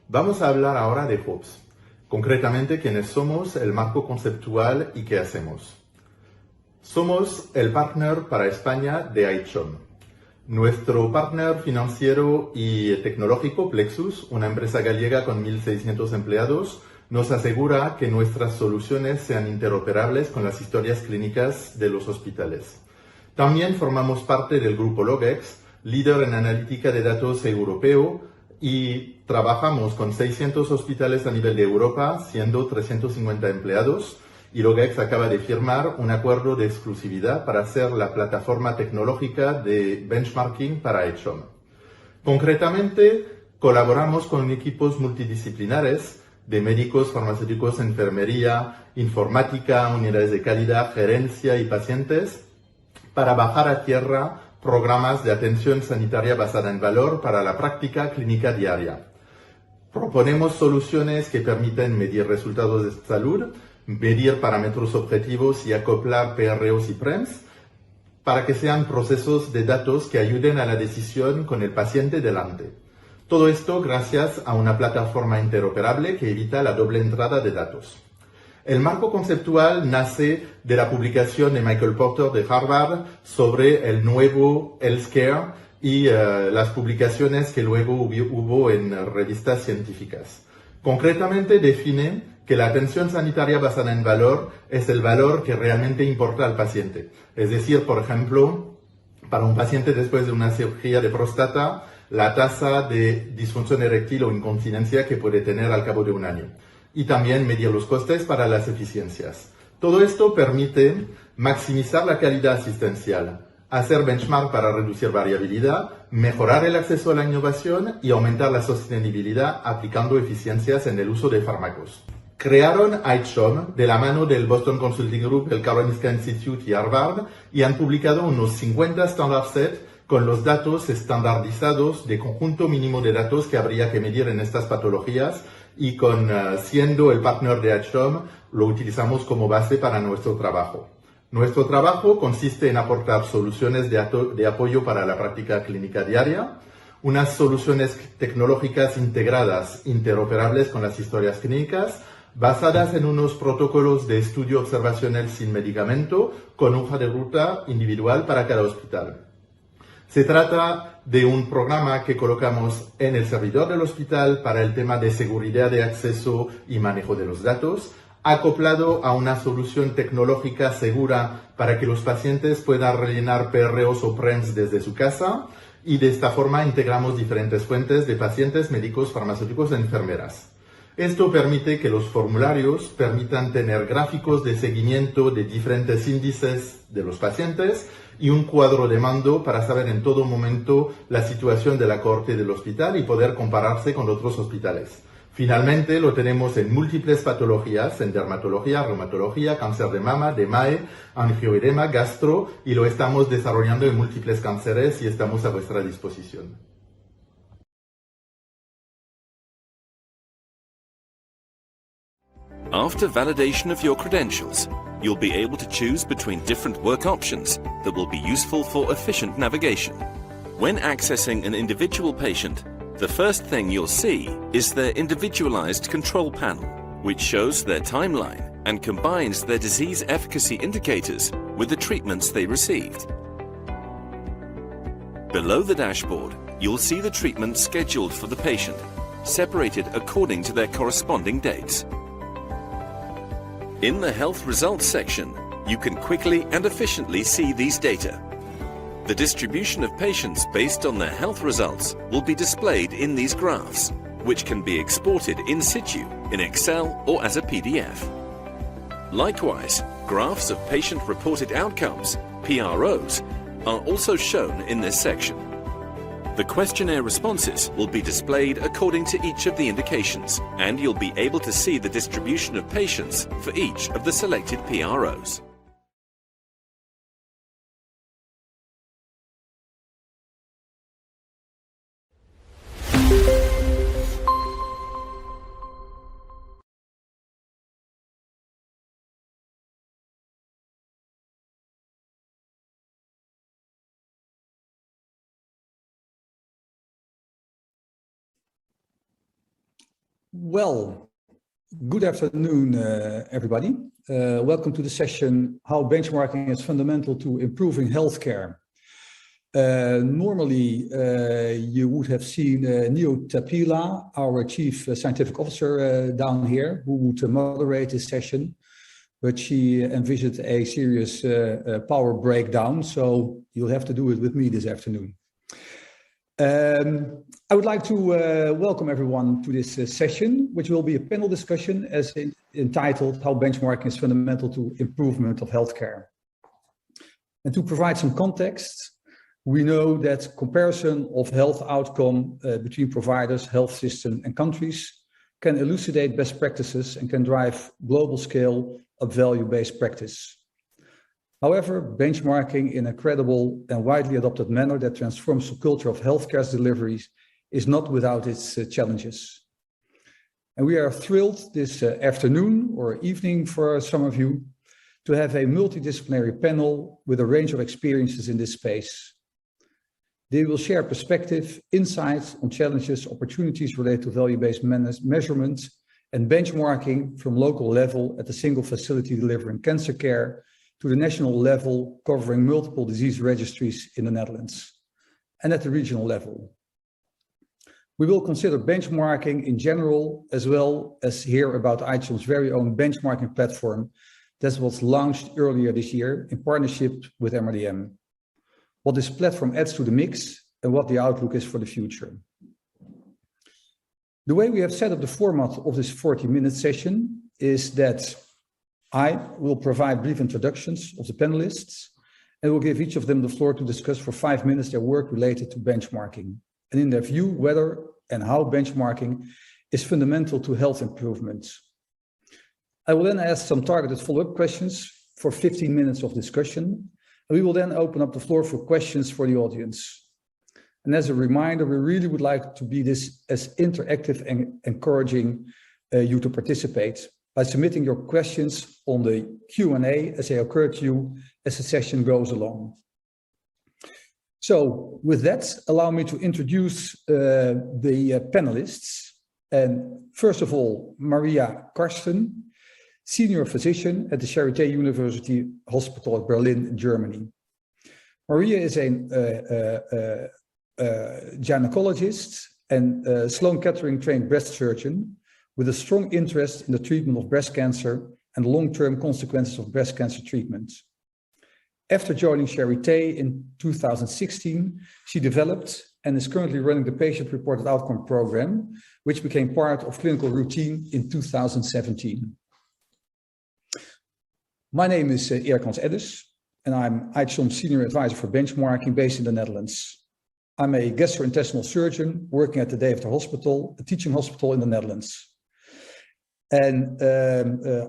Vamos a hablar ahora de Hubs, concretamente quiénes somos, el marco conceptual y qué hacemos. Somos el partner para España de iChom. Nuestro partner financiero y tecnológico, Plexus, una empresa gallega con 1.600 empleados, nos asegura que nuestras soluciones sean interoperables con las historias clínicas de los hospitales. También formamos parte del grupo Logex, líder en analítica de datos europeo, y trabajamos con 600 hospitales a nivel de Europa, siendo 350 empleados, y Logex acaba de firmar un acuerdo de exclusividad para ser la plataforma tecnológica de benchmarking para iChom. Concretamente, colaboramos con equipos multidisciplinares de médicos, farmacéuticos, enfermería, informática, unidades de calidad, gerencia y pacientes para bajar a tierra programas de atención sanitaria basada en valor para la práctica clínica diaria. Proponemos soluciones que permiten medir resultados de salud, medir parámetros objetivos y acoplar PROs y PREMs para que sean procesos de datos que ayuden a la decisión con el paciente delante. Todo esto gracias a una plataforma interoperable que evita la doble entrada de datos. El marco conceptual nace de la publicación de Michael Porter de Harvard sobre el nuevo healthcare y las publicaciones que luego hubo en revistas científicas. Concretamente define que la atención sanitaria basada en valor es el valor que realmente importa al paciente. Es decir, por ejemplo, para un paciente después de una cirugía de próstata, la tasa de disfunción eréctil o incontinencia que puede tener al cabo de un año. Y también medir los costes para las eficiencias. Todo esto permite maximizar la calidad asistencial, hacer benchmark para reducir variabilidad, mejorar el acceso a la innovación y aumentar la sostenibilidad aplicando eficiencias en el uso de fármacos. Crearon iChom de la mano del Boston Consulting Group, el Karolinska Institute y Harvard y han publicado unos 50 standard sets con los datos estandarizados de conjunto mínimo de datos que habría que medir en estas patologías y siendo el partner de iChom lo utilizamos como base para nuestro trabajo. Nuestro trabajo consiste en aportar soluciones de apoyo para la práctica clínica diaria, unas soluciones tecnológicas integradas, interoperables con las historias clínicas, basadas en unos protocolos de estudio observacional sin medicamento, con hoja de ruta individual para cada hospital. Se trata de un programa que colocamos en el servidor del hospital para el tema de seguridad de acceso y manejo de los datos, acoplado a una solución tecnológica segura para que los pacientes puedan rellenar PROs o PREMs desde su casa, y de esta forma integramos diferentes fuentes de pacientes, médicos, farmacéuticos e enfermeras. Esto permite que los formularios permitan tener gráficos de seguimiento de diferentes índices de los pacientes y un cuadro de mando para saber en todo momento la situación de la cohorte del hospital y poder compararse con otros hospitales. Finalmente, lo tenemos en múltiples patologías, en dermatología, reumatología, cáncer de mama, de MAE, angioedema, gastro, y lo estamos desarrollando en múltiples cánceres y estamos a vuestra disposición. After validation of your credentials, you'll be able to choose between different work options that will be useful for efficient navigation. When accessing an individual patient, the first thing you'll see is their individualized control panel, which shows their timeline and combines their disease efficacy indicators with the treatments they received. Below the dashboard, you'll see the treatment scheduled for the patient, separated according to their corresponding dates. In the Health Results section, you can quickly and efficiently see these data. The distribution of patients based on their health results will be displayed in these graphs, which can be exported in situ, in Excel or as a PDF. Likewise, graphs of patient-reported outcomes, PROs, are also shown in this section. The questionnaire responses will be displayed according to each of the indications, and you'll be able to see the distribution of patients for each of the selected PROs. Well, good afternoon, everybody. Welcome to the session, How Benchmarking is Fundamental to Improving Healthcare. Normally, you would have seen Neo Tapila, our Chief Scientific Officer down here, who would moderate this session, but she envisioned a serious power breakdown, so you'll have to do it with me this afternoon. I would like to welcome everyone to this session, which will be a panel discussion as entitled How Benchmarking is Fundamental to Improvement of Healthcare. And to provide some context, we know that comparison of health outcome between providers, health systems and countries can elucidate best practices and can drive global scale of value-based practice. However, benchmarking in a credible and widely adopted manner that transforms the culture of healthcare's deliveries is not without its challenges. And we are thrilled this afternoon or evening for some of you to have a multidisciplinary panel with a range of experiences in this space. They will share perspective, insights on challenges, opportunities related to value-based measurements and benchmarking from local level at the single facility delivering cancer care to the national level covering multiple disease registries in the Netherlands and at the regional level. We will consider benchmarking in general, as well as hear about ICHOM's very own benchmarking platform that was launched earlier this year in partnership with MRDM. What this platform adds to the mix and what the outlook is for the future. The way we have set up the format of this 40-minute session is that I will provide brief introductions of the panelists and will give each of them the floor to discuss for 5 minutes their work related to benchmarking and in their view whether and how benchmarking is fundamental to health improvements. I will then ask some targeted follow-up questions for 15 minutes of discussion. And we will then open up the floor for questions for the audience. And as a reminder, we really would like to be this as interactive and encouraging you to participate by submitting your questions on the Q&A as they occur to you as the session goes along. So with that, allow me to introduce the panelists. And first of all, Maria Karsten, Senior Physician at the Charité University Hospital at Berlin, Germany. Maria is a gynecologist and Sloan Kettering trained breast surgeon with a strong interest in the treatment of breast cancer and long-term consequences of breast cancer treatment. After joining Charité in 2016, she developed and is currently running the patient-reported outcome program, which became part of clinical routine in 2017. My name is Erik Hans Eddes, and I'm ICHOM's Senior Advisor for Benchmarking based in the Netherlands. I'm a gastrointestinal surgeon working at the Deventer Hospital, a teaching hospital in the Netherlands. And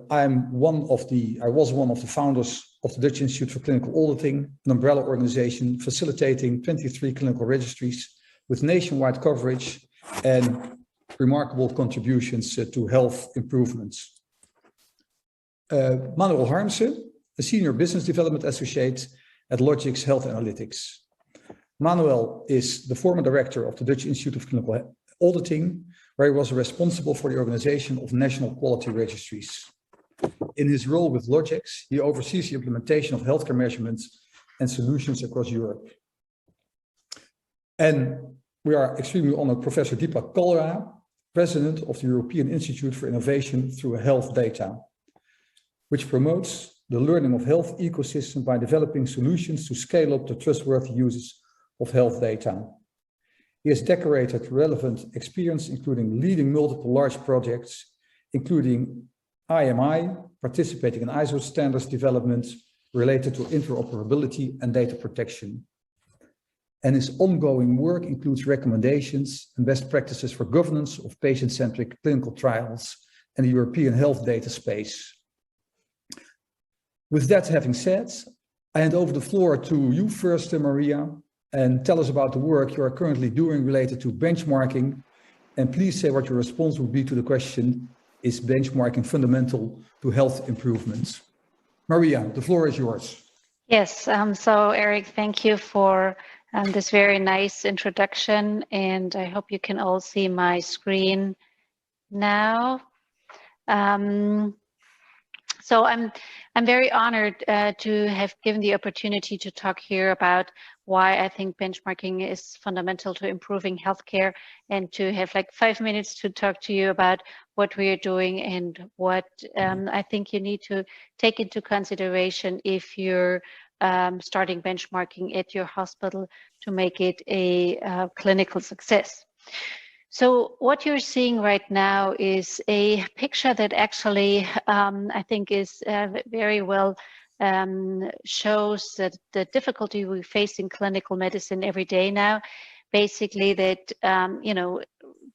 I was one of the founders of the Dutch Institute for Clinical Auditing, an umbrella organization facilitating 23 clinical registries with nationwide coverage and remarkable contributions to health improvements. Manuel Harmsen, a Senior Business Development Associate at Logix Health Analytics. Manuel is the former director of the Dutch Institute of Clinical Auditing, where he was responsible for the organization of national quality registries. In his role with Logix, he oversees the implementation of healthcare measurements and solutions across Europe. And we are extremely honored Professor Deepak Kalra, President of the European Institute for Innovation through Health Data, which promotes the learning of health ecosystem by developing solutions to scale up the trustworthy uses of health data. He has decorated relevant experience, including leading multiple large projects, including IMI, participating in ISO standards development related to interoperability and data protection. And his ongoing work includes recommendations and best practices for governance of patient-centric clinical trials and the European health data space. With that having said, I hand over the floor to you first, Maria, and tell us about the work you are currently doing related to benchmarking. And please say what your response would be to the question, is benchmarking fundamental to health improvements? Maria, the floor is yours. Yes, so Eric, thank you for this very nice introduction, and I hope you can all see my screen now. So I'm very honored to have given the opportunity to talk here about why I think benchmarking is fundamental to improving healthcare, and to have like 5 minutes to talk to you about what we are doing and what I think you need to take into consideration if you're starting benchmarking at your hospital to make it a clinical success. So what you're seeing right now is a picture that actually I think is very well shows that the difficulty we face in clinical medicine every day now. Basically, that you know,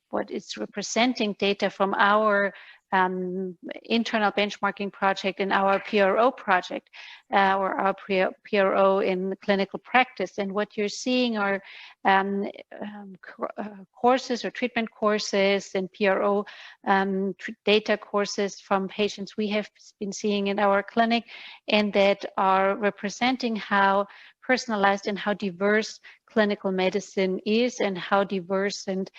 what it's representing data from our internal benchmarking project and our PRO project, or our PRO in clinical practice. And what you're seeing are courses or treatment courses and PRO data courses from patients we have been seeing in our clinic, and that are representing how personalized and how diverse clinical medicine is, and how diverse and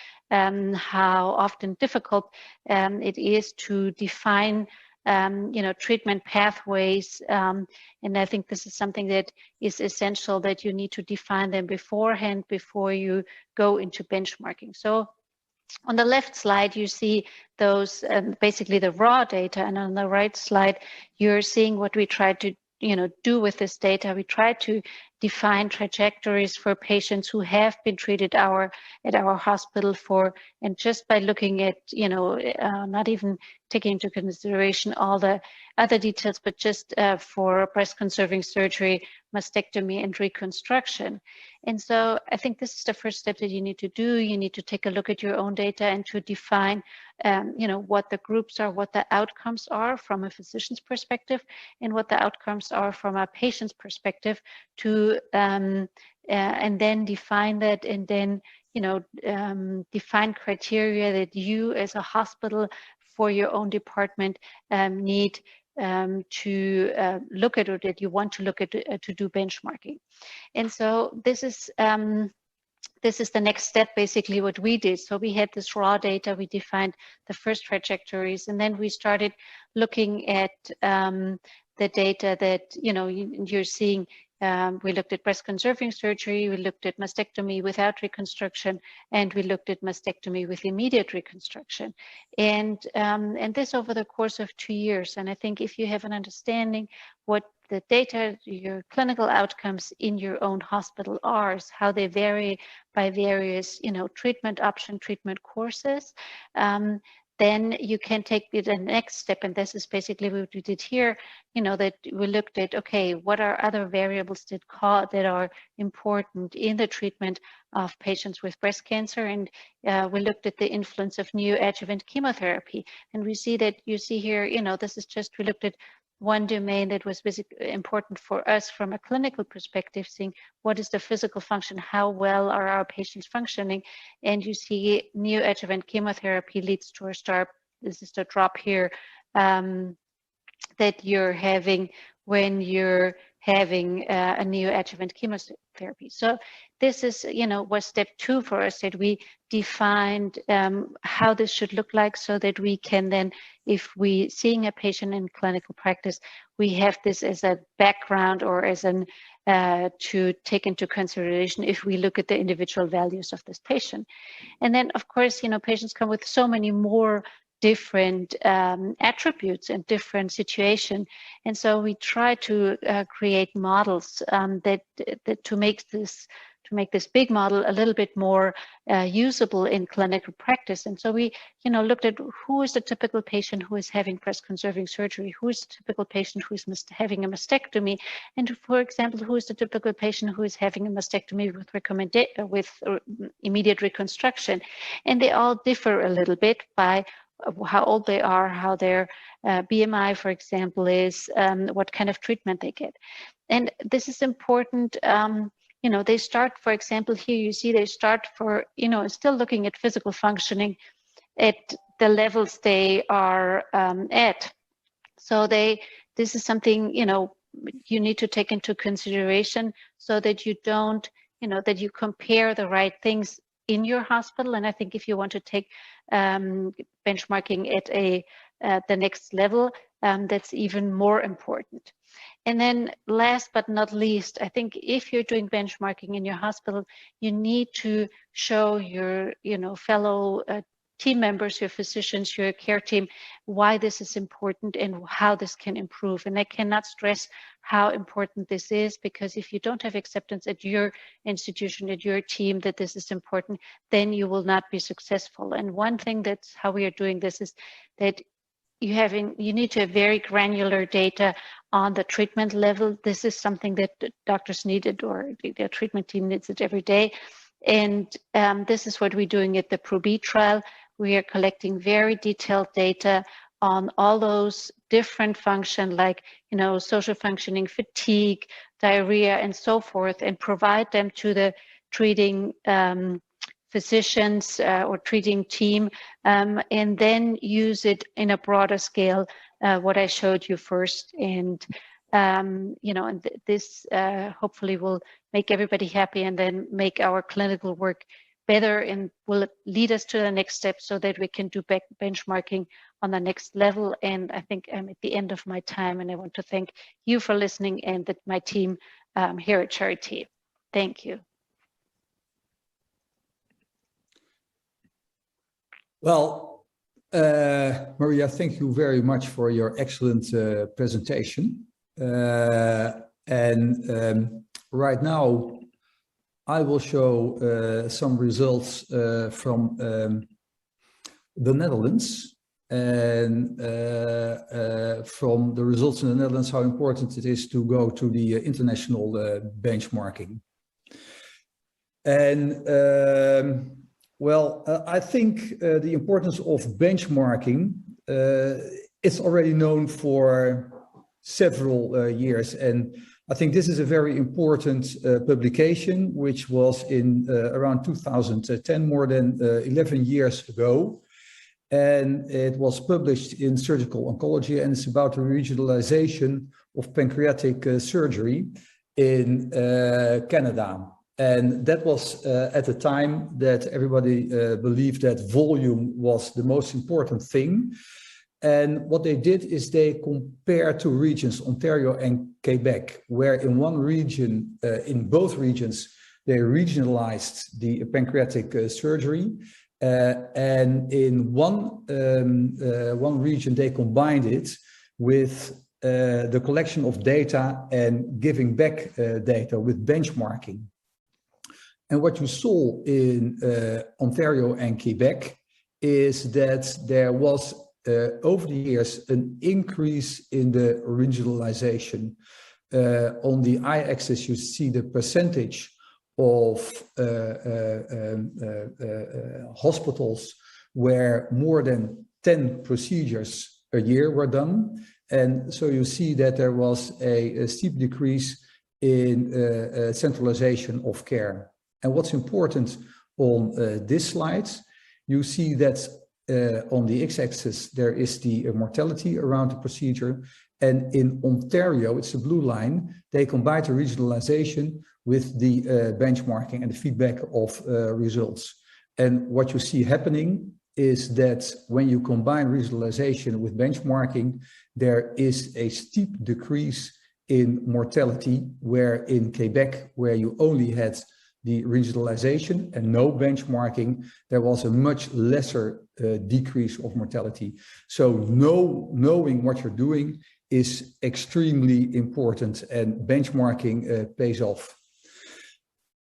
how often difficult it is to define treatment pathways. And I think this is something that is essential, that you need to define them beforehand before you go into benchmarking. So on the left slide, you see those basically the raw data, and on the right slide, you're seeing what we tried to do with this data. We tried to define trajectories for patients who have been treated at our hospital for, and just by looking at, not even taking into consideration all the other details, but just for breast conserving surgery, mastectomy, and reconstruction. And so I think this is the first step that you need to do. You need to take a look at your own data and to define, what the groups are, what the outcomes are from a physician's perspective, and what the outcomes are from a patient's perspective, to and then define that, and then define criteria that you as a hospital for your own department need to look at, or that you want to look at to do benchmarking. And so this is the next step, basically what we did. So we had this raw data, we defined the first trajectories, and then we started looking at the data that you're seeing. We looked at breast conserving surgery, we looked at mastectomy without reconstruction, and we looked at mastectomy with immediate reconstruction. And this over the course of 2 years. And I think if you have an understanding what the data, your clinical outcomes in your own hospital are, how they vary by various, treatment option, treatment courses, then you can take the next step. And this is basically what we did here, that we looked at, okay, what are other variables that are important in the treatment of patients with breast cancer? And we looked at the influence of neoadjuvant chemotherapy. And we see that, you see here, this is just, we looked at one domain that was important for us from a clinical perspective, seeing what is the physical function, how well are our patients functioning. And you see neoadjuvant chemotherapy leads to a star. This is the drop here that you're having when you're having a neoadjuvant chemotherapy. So this is, was step 2 for us, that we defined how this should look like, so that we can then, if we seeing a patient in clinical practice, we have this as a background, or as an to take into consideration if we look at the individual values of this patient. And then, of course, patients come with so many more different attributes and different situation, and so we try to create models that to make this big model a little bit more usable in clinical practice. And so we looked at who is the typical patient who is having breast conserving surgery, who is the typical patient who is having a mastectomy, and for example, who is the typical patient who is having a mastectomy with immediate reconstruction. And they all differ a little bit by how old they are, how their BMI, for example, is, what kind of treatment they get. And this is important. They start, for example, here you see they start for, still looking at physical functioning at the levels they are at. So this is something, you need to take into consideration, so that you don't, that you compare the right things in your hospital. And I think if you want to take benchmarking at the next level, that's even more important. And then last but not least, I think if you're doing benchmarking in your hospital, you need to show your fellow team members, your physicians, your care team, why this is important and how this can improve. And I cannot stress how important this is, because if you don't have acceptance at your institution, at your team, that this is important, then you will not be successful. And one thing that's how we are doing this is that you need to have very granular data on the treatment level. This is something that doctors needed, or their treatment team needs it every day. And this is what we're doing at the ProB trial. We are collecting very detailed data on all those different functions, like social functioning, fatigue, diarrhea, and so forth, and provide them to the treating physicians or treating team, and then use it in a broader scale, what I showed you first. And and this hopefully will make everybody happy, and then make our clinical work better, and will lead us to the next step so that we can do benchmarking on the next level. And I think I'm at the end of my time, and I want to thank you for listening, and my team here at Charité. Thank you. Well, Maria, thank you very much for your excellent presentation. Right now, I will show some results from the Netherlands, and from the results in the Netherlands, how important it is to go to the international benchmarking. And I think the importance of benchmarking is already known for several years, and I think this is a very important publication, which was in around 2010, more than 11 years ago, and it was published in Surgical Oncology, and it's about the regionalization of pancreatic surgery in Canada. And that was at the time that everybody believed that volume was the most important thing. And what they did is they compared two regions, Ontario and Quebec, where in one region, in both regions, they regionalized the pancreatic surgery. And in one region, they combined it with the collection of data and giving back data with benchmarking. And what you saw in Ontario and Quebec is that there was, over the years, an increase in the regionalization. On the y-axis, you see the percentage of hospitals where more than 10 procedures a year were done. And so you see that there was a steep decrease in centralization of care. And what's important on this slide, you see that on the x-axis, there is the mortality around the procedure. And in Ontario, it's a blue line, they combine the regionalization with the benchmarking and the feedback of results. And what you see happening is that when you combine regionalization with benchmarking, there is a steep decrease in mortality, where in Quebec, where you only had the regionalization and no benchmarking, there was a much lesser decrease of mortality. So knowing what you're doing is extremely important, and benchmarking pays off.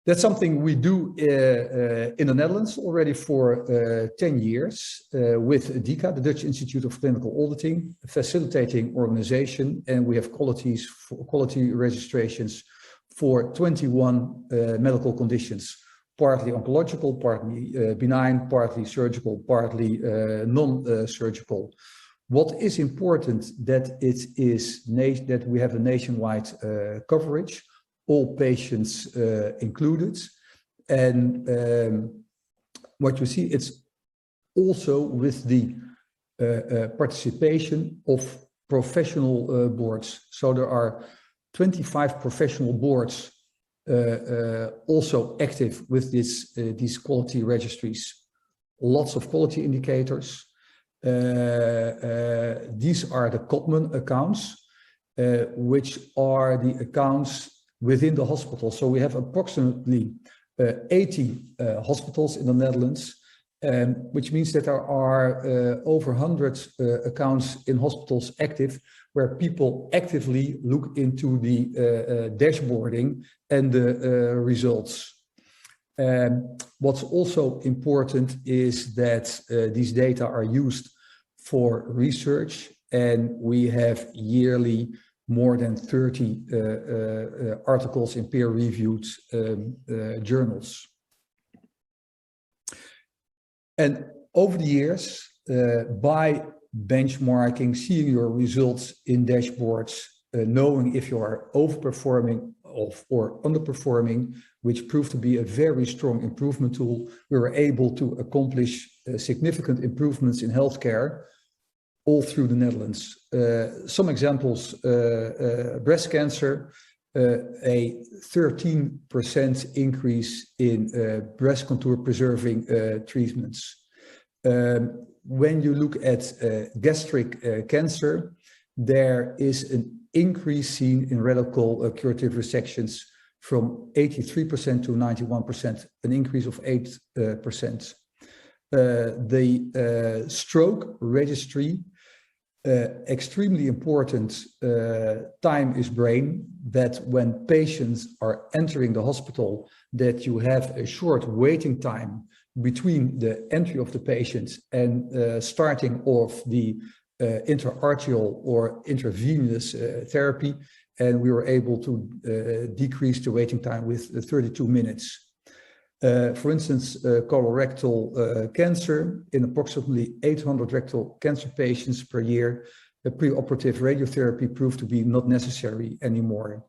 That's something we do in the Netherlands already for 10 years with DICA, the Dutch Institute of Clinical Auditing, a facilitating organization, and we have quality registrations for 21 medical conditions, partly oncological, partly benign, partly surgical, partly non-surgical. What is important that that we have a nationwide coverage, all patients included, and what you see, it's also with the participation of professional boards. So there are 25 professional boards also active with these quality registries. Lots of quality indicators. These are the Codman accounts, which are the accounts within the hospital. So we have approximately 80 hospitals in the Netherlands, which means that there are over 100 accounts in hospitals active, where people actively look into the dashboarding and the results. What's also important is that these data are used for research, and we have yearly more than 30 articles in peer-reviewed journals. And over the years, by benchmarking, seeing your results in dashboards, knowing if you are overperforming or underperforming, which proved to be a very strong improvement tool, we were able to accomplish significant improvements in healthcare all through the Netherlands. Some examples, breast cancer, a 13% increase in breast contour preserving treatments. When you look at gastric cancer, there is an increase seen in radical curative resections from 83% to 91%, an increase of 8%. The stroke registry, extremely important, time is brain, that when patients are entering the hospital, that you have a short waiting time between the entry of the patient and starting off the intra-arterial or intravenous therapy, and we were able to decrease the waiting time with 32 minutes. For instance, colorectal cancer, in approximately 800 rectal cancer patients per year, the preoperative radiotherapy proved to be not necessary anymore.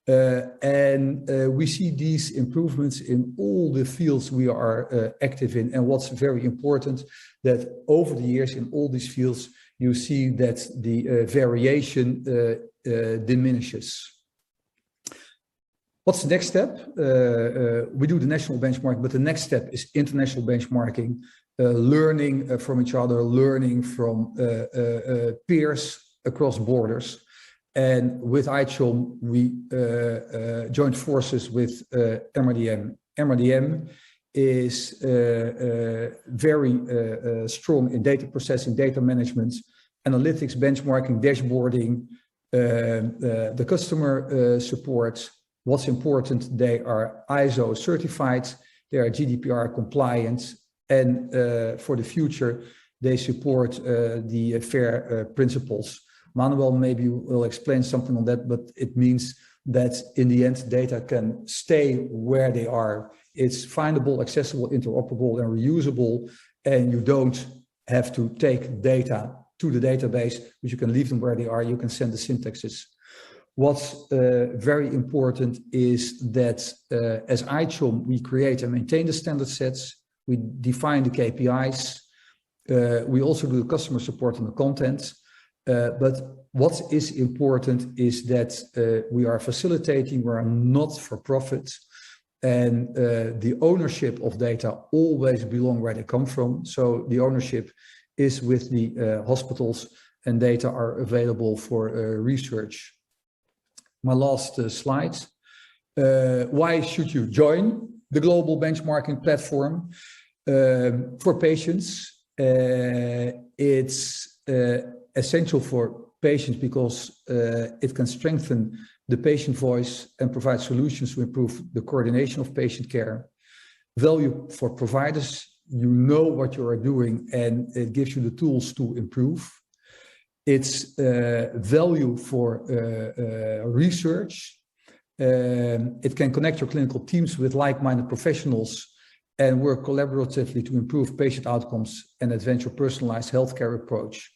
We see these improvements in all the fields we are active in. And what's very important, that over the years in all these fields, you see that the variation diminishes. What's the next step? We do the national benchmark, but the next step is international benchmarking, learning from each other, learning from peers across borders. And with ICHOM, we joined forces with MRDM. MRDM is very strong in data processing, data management, analytics, benchmarking, dashboarding, the customer support. What's important, they are ISO certified, they are GDPR compliant, and for the future, they support the FAIR principles. Manuel maybe will explain something on that, but it means that in the end, data can stay where they are. It's findable, accessible, interoperable, and reusable, and you don't have to take data to the database, but you can leave them where they are. You can send the syntaxes. What's very important is that as ICHOM, we create and maintain the standard sets, we define the KPIs, we also do the customer support on the content. But what is important is that we are facilitating, we are not for profit, and the ownership of data always belong where they come from. So the ownership is with the hospitals, and data are available for research. My last slide. Why should you join the global benchmarking platform? For patients, it's essential for patients because it can strengthen the patient voice and provide solutions to improve the coordination of patient care. Value for providers, you know what you are doing and it gives you the tools to improve. It's value for research. It can connect your clinical teams with like-minded professionals and work collaboratively to improve patient outcomes and advance your personalized healthcare approach.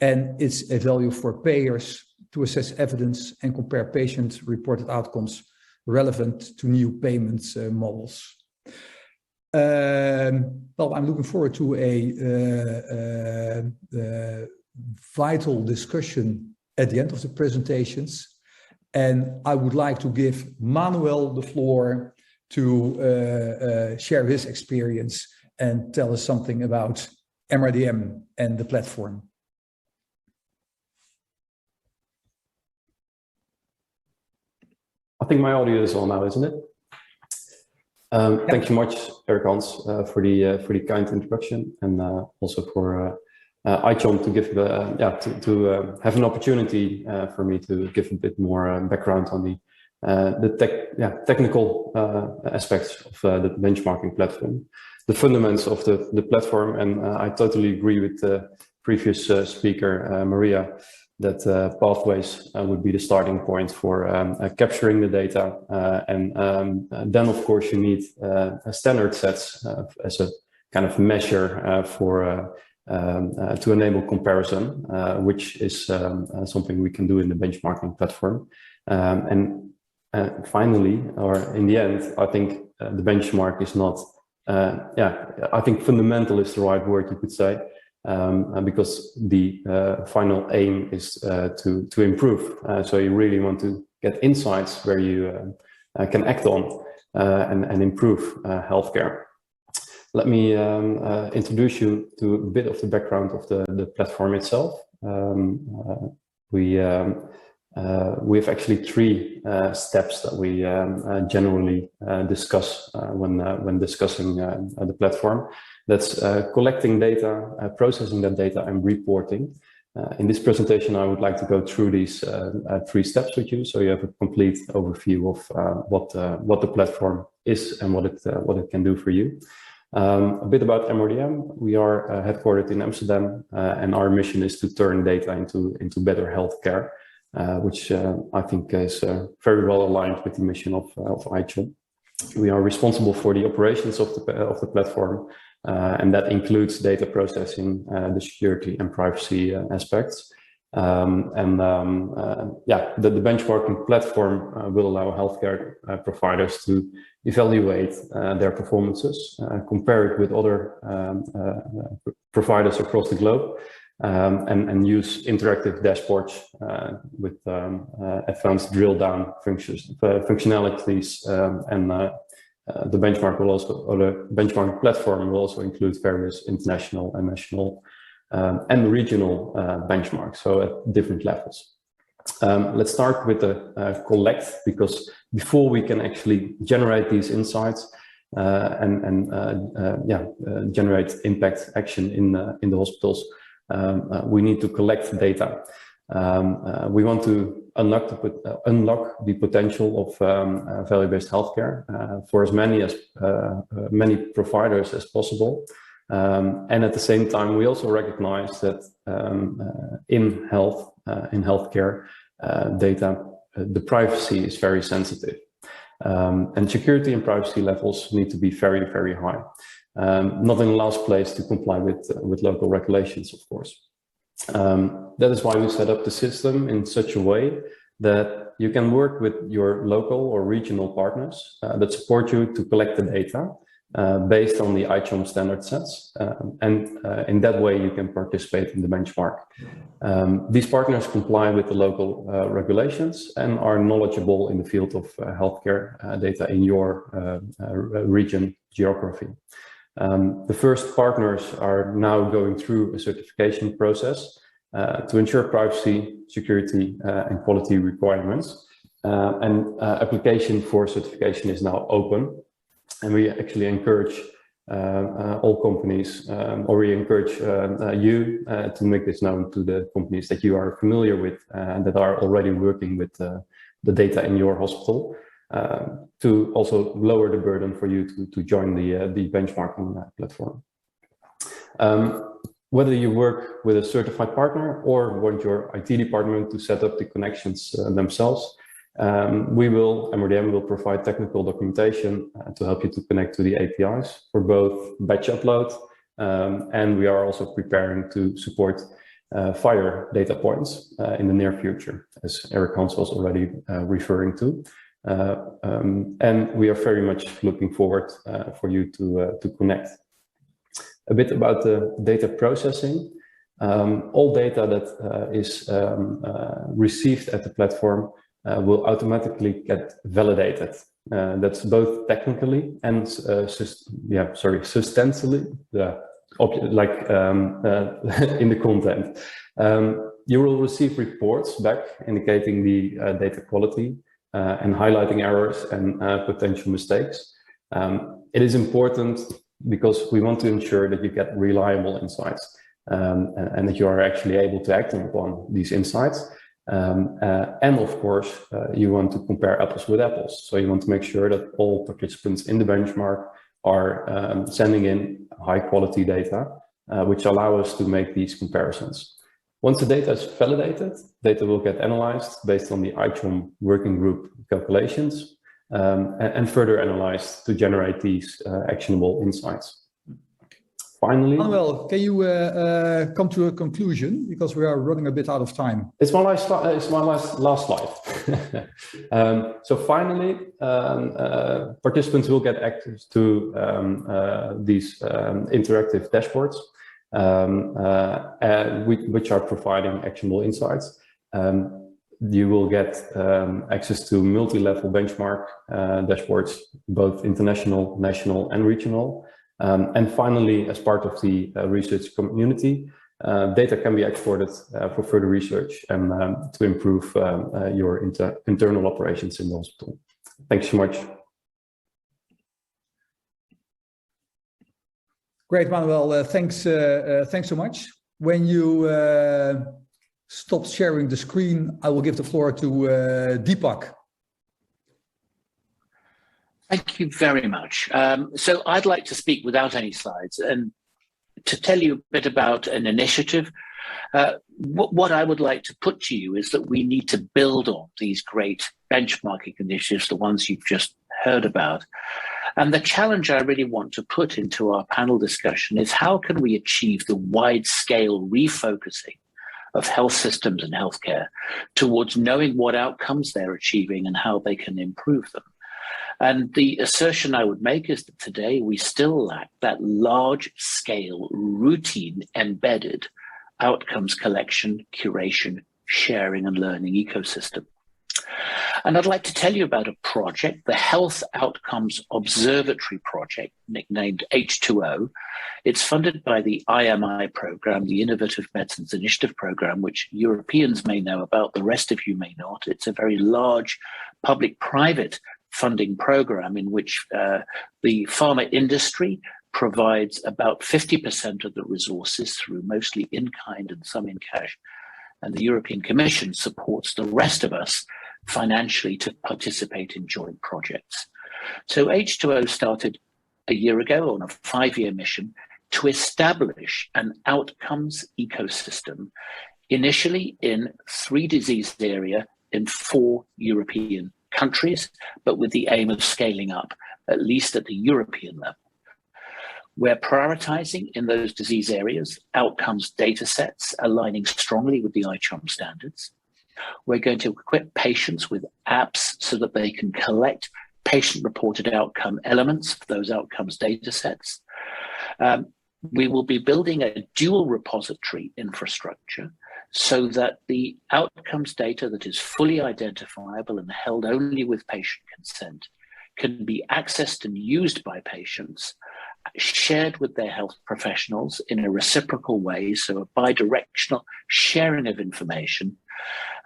And it's a value for payers to assess evidence and compare patient-reported outcomes relevant to new payment models. Well, I'm looking forward to a vital discussion at the end of the presentations. And I would like to give Manuel the floor to share his experience and tell us something about MRDM and the platform. I think my audio is on now, isn't it? Thank you much, Erik Hans, for the kind introduction, and also for ICHOM to give to have an opportunity for me to give a bit more background on the technical aspects of the benchmarking platform, the fundamentals of the platform. And I totally agree with the previous speaker, Maria, that pathways would be the starting point for capturing the data. And then, of course, you need standard sets as a kind of measure to enable comparison, which is something we can do in the benchmarking platform. And finally, or in the end, I think the benchmark is not, I think fundamental is the right word, you could say. Because the final aim is to improve. So you really want to get insights where you can act on and improve healthcare. Let me introduce you to a bit of the background of the platform itself. We have actually three steps that we generally discuss when discussing the platform. That's collecting data, processing that data, and reporting. In this presentation, I would like to go through these three steps with you, so you have a complete overview of what the platform is and what it can do for you. A bit about MRDM. We are headquartered in Amsterdam, and our mission is to turn data into better healthcare, which I think is very well aligned with the mission of ICHOM. We are responsible for the operations of the platform. And that includes data processing, the security and privacy aspects. The benchmarking platform will allow healthcare providers to evaluate their performances, compare it with other providers across the globe, and use interactive dashboards with advanced drill down functionalities the benchmark will also, or the benchmark platform will also include various international and national and regional benchmarks, so at different levels. Let's start with the collect, because before we can actually generate these insights generate impact action in the hospitals, we need to collect data. We want to unlock the potential of value-based healthcare for as many providers as possible. And at the same time, we also recognize that in healthcare data, the privacy is very sensitive. And security and privacy levels need to be very, very high. Not in the last place to comply with local regulations, of course. That is why we set up the system in such a way that you can work with your local or regional partners that support you to collect the data based on the ICHOM standard sets. In that way, you can participate in the benchmark. These partners comply with the local regulations and are knowledgeable in the field of healthcare data in your region geography. The first partners are now going through a certification process to ensure privacy, security, and quality requirements. Application for certification is now open. And we actually encourage all companies, or we encourage you to make this known to the companies that you are familiar with and that are already working with the data in your hospital, to also lower the burden for you to join the benchmarking platform. Whether you work with a certified partner or want your IT department to set up the connections themselves, MRDM will provide technical documentation to help you to connect to the APIs for both batch upload, and we are also preparing to support FHIR data points in the near future, as Erik Hans was already referring to. And we are very much looking forward for you to connect. A bit about the data processing. All data that is received at the platform will automatically get validated. That's both technically and substantially, in the content. You will receive reports back indicating the data quality and highlighting errors and potential mistakes. It is important because we want to ensure that you get reliable insights and that you are actually able to act upon these insights. And of course, you want to compare apples with apples. So you want to make sure that all participants in the benchmark are sending in high quality data, which allow us to make these comparisons. Once the data is validated, data will get analyzed based on the ICHOM working group calculations and further analyzed to generate these actionable insights. Finally, Manuel, can you come to a conclusion, because we are running a bit out of time? It's my last slide. So finally, participants will get access to these interactive dashboards, which are providing actionable insights. You will get access to multi-level benchmark dashboards, both international, national, and regional. And finally, as part of the research community, data can be exported for further research and to improve your internal operations in the hospital. Thanks so much. Great, Manuel. Thanks so much. When you stop sharing the screen, I will give the floor to Deepak. Thank you very much. So I'd like to speak without any slides and to tell you a bit about an initiative. What I would like to put to you is that we need to build on these great benchmarking initiatives, the ones you've just heard about. And the challenge I really want to put into our panel discussion is how can we achieve the wide-scale refocusing of health systems and healthcare towards knowing what outcomes they're achieving and how they can improve them. And the assertion I would make is that today we still lack that large-scale, routine, embedded outcomes collection, curation, sharing, and learning ecosystem. And I'd like to tell you about a project, the Health Outcomes Observatory Project, nicknamed H2O. It's funded by the IMI program, the Innovative Medicines Initiative program, which Europeans may know about, the rest of you may not. It's a very large public-private funding program in which the pharma industry provides about 50% of the resources through mostly in-kind and some in cash. And the European Commission supports the rest of us financially to participate in joint projects. So H2O started a year ago on a 5-year mission to establish an outcomes ecosystem, initially in 3 disease areas in 4 European countries, but with the aim of scaling up, at least at the European level. We're prioritizing in those disease areas outcomes data sets aligning strongly with the ICHOM standards. We're going to equip patients with apps so that they can collect patient-reported outcome elements of those outcomes data sets. We will be building a dual repository infrastructure so that the outcomes data that is fully identifiable and held only with patient consent can be accessed and used by patients, shared with their health professionals in a reciprocal way, so a bidirectional sharing of information.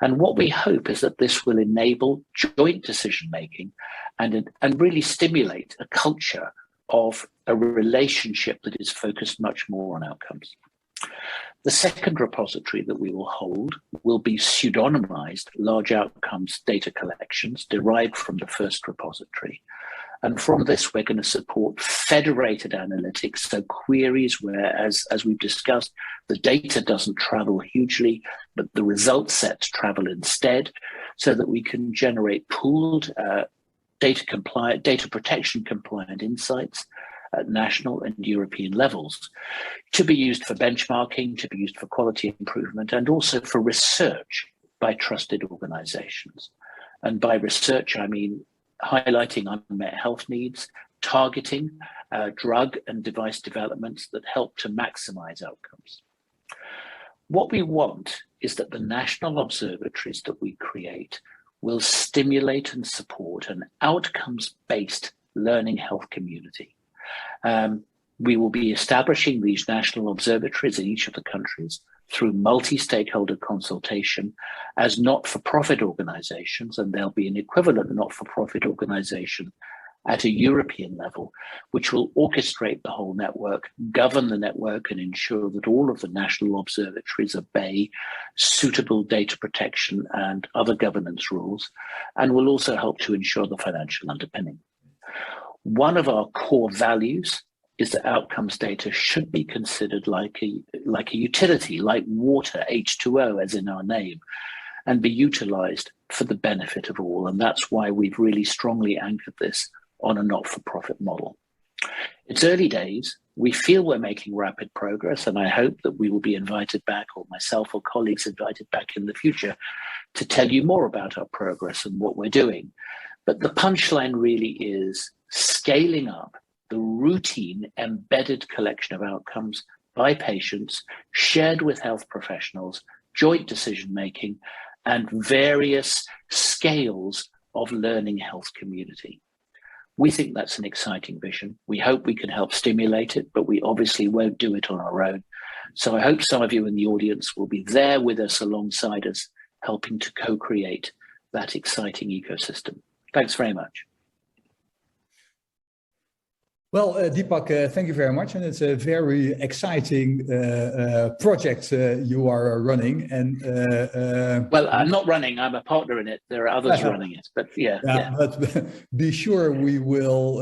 And what we hope is that this will enable joint decision-making and really stimulate a culture of a relationship that is focused much more on outcomes. The second repository that we will hold will be pseudonymized large outcomes data collections derived from the first repository. And from this, we're going to support federated analytics, so queries where, as we've discussed, the data doesn't travel hugely, but the result sets travel instead, so that we can generate pooled data protection compliant insights at national and European levels to be used for benchmarking, to be used for quality improvement, and also for research by trusted organizations. And by research, I mean highlighting unmet health needs, targeting drug and device developments that help to maximize outcomes. What we want is that the national observatories that we create will stimulate and support an outcomes-based learning health community. We will be establishing these national observatories in each of the countries through multi-stakeholder consultation as not-for-profit organizations, and there'll be an equivalent not-for-profit organization at a European level, which will orchestrate the whole network, govern the network, and ensure that all of the national observatories obey suitable data protection and other governance rules, and will also help to ensure the financial underpinning. One of our core values is that outcomes data should be considered like a utility, like water, H2O, as in our name, and be utilized for the benefit of all. And that's why we've really strongly anchored this on a not-for-profit model. It's early days. We feel we're making rapid progress, and I hope that we will be invited back, or myself or colleagues invited back in the future, to tell you more about our progress and what we're doing. But the punchline really is scaling up the routine embedded collection of outcomes by patients, shared with health professionals, joint decision-making, and various scales of learning health community. We think that's an exciting vision. We hope we can help stimulate it, but we obviously won't do it on our own. So I hope some of you in the audience will be there with us alongside us, helping to co-create that exciting ecosystem. Thanks very much. Well, Deepak, thank you very much. And it's a very exciting project you are running. And well, I'm not running, I'm a partner in it. There are others running it, but yeah. But be sure we will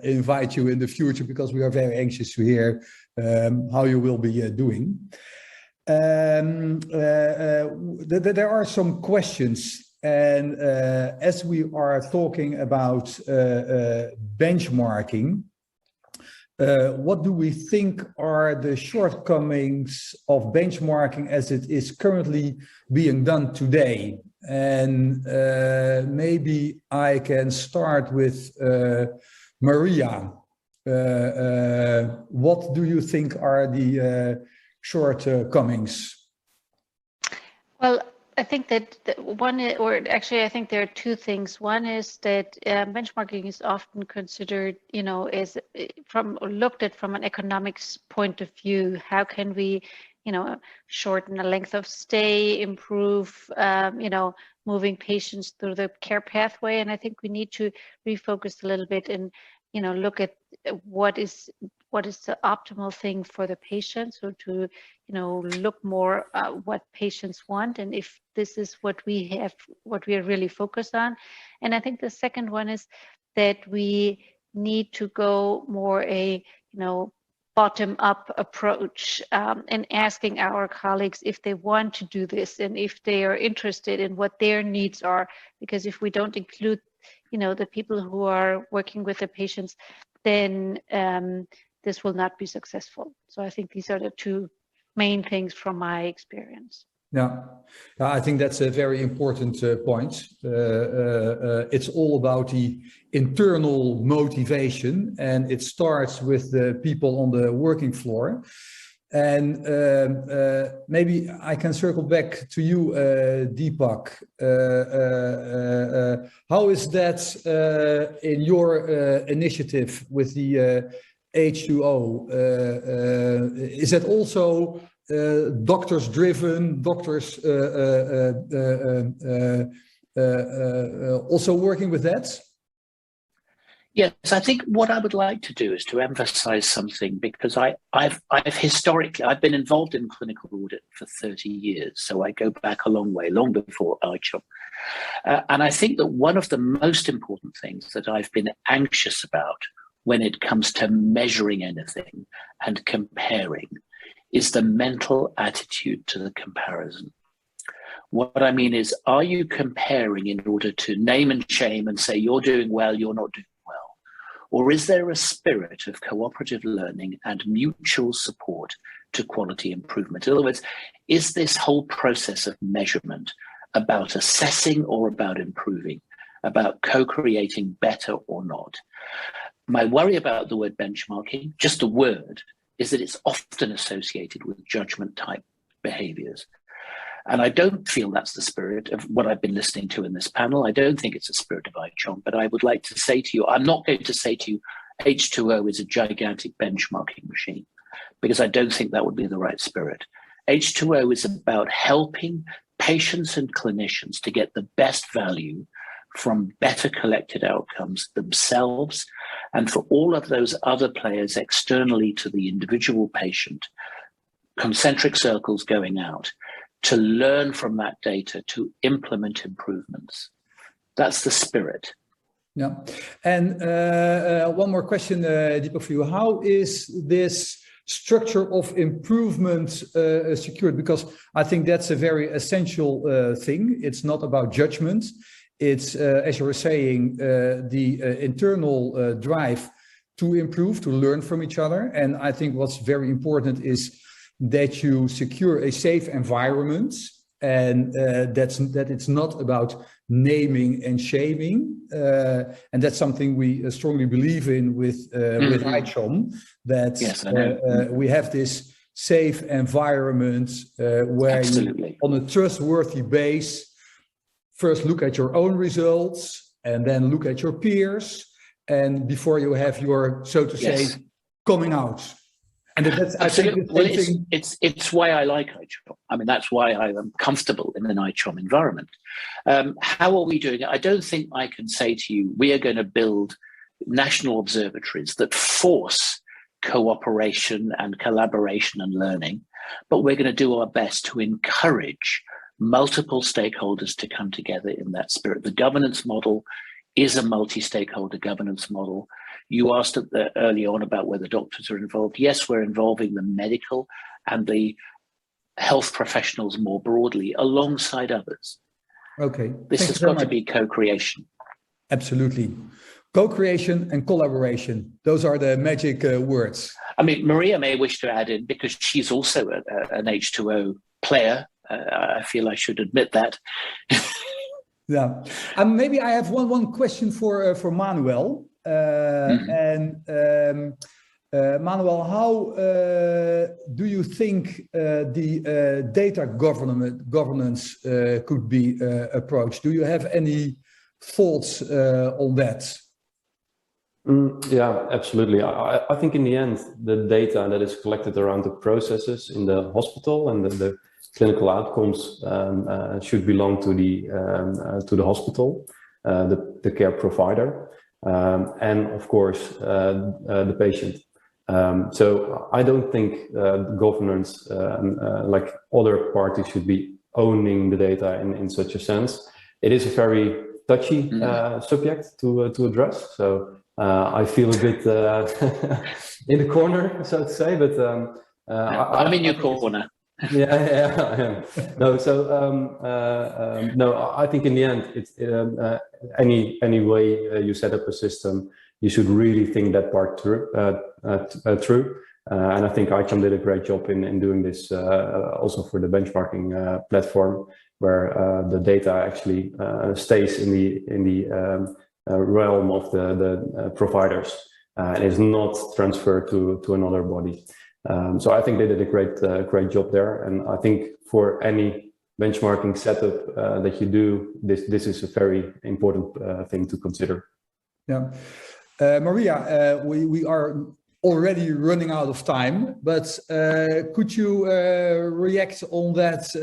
invite you in the future, because we are very anxious to hear how you will be doing. There are some questions. And as we are talking about benchmarking, what do we think are the shortcomings of benchmarking as it is currently being done today? And maybe I can start with Maria. What do you think are the shortcomings? Well, I think that I think there are two things. One is that benchmarking is often considered, as looked at from an economics point of view. How can we, shorten the length of stay, improve, moving patients through the care pathway? And I think we need to refocus a little bit and, look at what is the optimal thing for the patient. So to, look more what patients want, and if this is what we are really focused on. And I think the second one is that we need to go more a, bottom-up approach, and asking our colleagues if they want to do this and if they are interested in what their needs are. Because if we don't include, the people who are working with the patients, then this will not be successful. So I think these are the two main things from my experience. Yeah, I think that's a very important point. It's all about the internal motivation, and it starts with the people on the working floor. And maybe I can circle back to you, Deepak. How is that in your initiative with the H2O? Is that also doctors driven, doctors also working with that? Yes, I think what I would like to do is to emphasize something, because I've historically, I've been involved in clinical audit for 30 years. So I go back a long way, long before ICHOM. And I think that one of the most important things that I've been anxious about when it comes to measuring anything and comparing is the mental attitude to the comparison. What I mean is, are you comparing in order to name and shame and say you're doing well, you're not doing well? Or is there a spirit of cooperative learning and mutual support to quality improvement? In other words, is this whole process of measurement about assessing or about improving, about co-creating better or not? My worry about the word benchmarking, just the word, is that it's often associated with judgment type behaviors. And I don't feel that's the spirit of what I've been listening to in this panel. I don't think it's the spirit of ICHOM, but I would like to say to you, I'm not going to say to you, H2O is a gigantic benchmarking machine, because I don't think that would be the right spirit. H2O is about helping patients and clinicians to get the best value from better collected outcomes themselves, and for all of those other players externally to the individual patient, concentric circles going out, to learn from that data to implement improvements. That's the spirit. Yeah. And one more question, Deepak, for you. How is this structure of improvement secured? Because I think that's a very essential thing. It's not about judgment. It's, as you were saying, the internal drive to improve, to learn from each other. And I think what's very important is that you secure a safe environment, and that it's not about naming and shaming. And that's something we strongly believe in with ICHOM, that yes, we have this safe environment where you, on a trustworthy base, first look at your own results and then look at your peers, and before you have your, so to say, coming out. And that's, I think, well, it's why I like ICHOM. I mean, that's why I am comfortable in an ICHOM environment. How are we doing it? I don't think I can say to you, we are going to build national observatories that force cooperation and collaboration and learning, but we're going to do our best to encourage multiple stakeholders to come together in that spirit. The governance model is a multi-stakeholder governance model. You asked early on about whether doctors are involved. Yes, we're involving the medical and the health professionals more broadly alongside others. Okay. This has got to be co-creation. Absolutely. Co-creation and collaboration. Those are the magic words. I mean, Maria may wish to add in, because she's also an H2O player. I feel I should admit that. Yeah. Maybe I have one question for Manuel. Manuel, how do you think the data governance could be approached? Do you have any thoughts on that? Yeah, absolutely. I think in the end, the data that is collected around the processes in the hospital and the clinical outcomes should belong to the hospital, the care provider, and of course the patient. So I don't think governance, like other parties, should be owning the data in such a sense. It is a very touchy subject to address. So I feel a bit in the corner, so to say. But I'm in your corner. Yeah. No, so no, I think in the end, it's any way you set up a system, you should really think that part through. And I think ICHOM did a great job in doing this, also for the benchmarking platform, where the data actually stays in the realm of the providers and is not transferred to another body. So I think they did a great job there, and I think for any benchmarking setup that you do, this is a very important thing to consider. Yeah, Maria, we are already running out of time, but could you react on that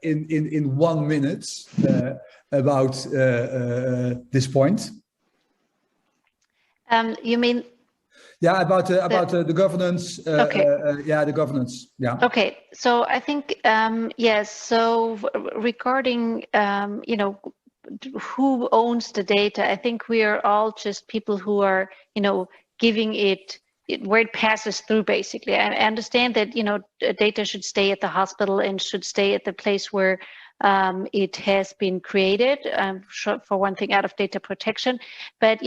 in 1 minute about this point? You mean? Yeah, about the governance. Okay. Yeah, the governance. Yeah. Okay. So I think yes. So regarding who owns the data, I think we are all just people who are giving it where it passes through. Basically, I understand that data should stay at the hospital and should stay at the place where it has been created. For one thing, out of data protection, but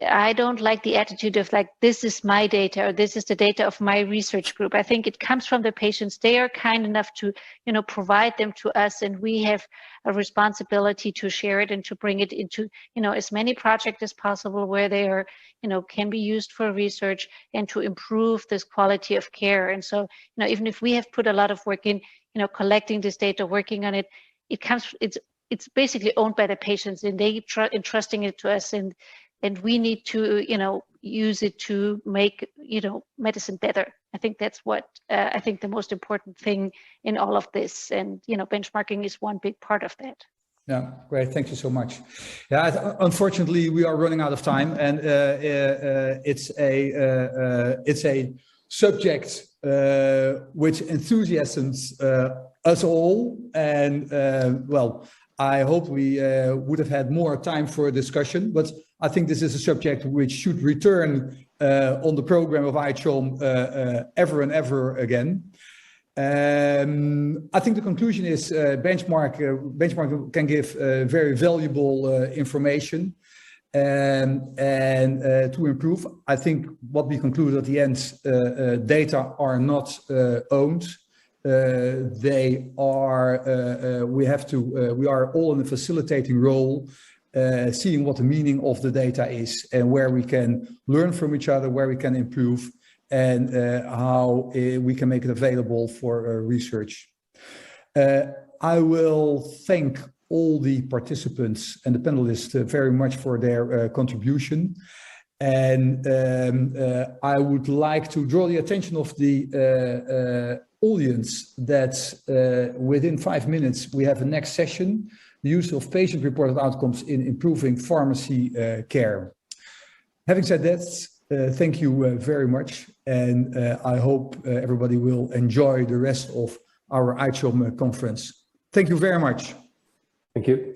I don't like the attitude of like, this is my data or this is the data of my research group. I think it comes from the patients. They are kind enough to, provide them to us, and we have a responsibility to share it and to bring it into, as many projects as possible where they are, can be used for research and to improve this quality of care. And so, even if we have put a lot of work in, collecting this data, working on it, it's basically owned by the patients, and they entrusting it to us, and we need to, use it to make, medicine better. I think that's what I think the most important thing in all of this, and benchmarking is one big part of that. Yeah, great. Thank you so much. Yeah, unfortunately, we are running out of time, and it's a subject which enthusiasms us all. And well, I hope we would have had more time for a discussion, but I think this is a subject which should return on the program of ICHOM ever and ever again. I think the conclusion is benchmark can give very valuable information and to improve. I think what we concluded at the end, data are not owned. They are, we are all in a facilitating role, seeing what the meaning of the data is and where we can learn from each other, where we can improve, and how we can make it available for research. I will thank all the participants and the panelists very much for their contribution. And I would like to draw the attention of the audience that within 5 minutes we have a next session, the use of patient-reported outcomes in improving pharmacy care. Having said that, thank you very much, and I hope everybody will enjoy the rest of our ICHOM conference. Thank you very much. Thank you.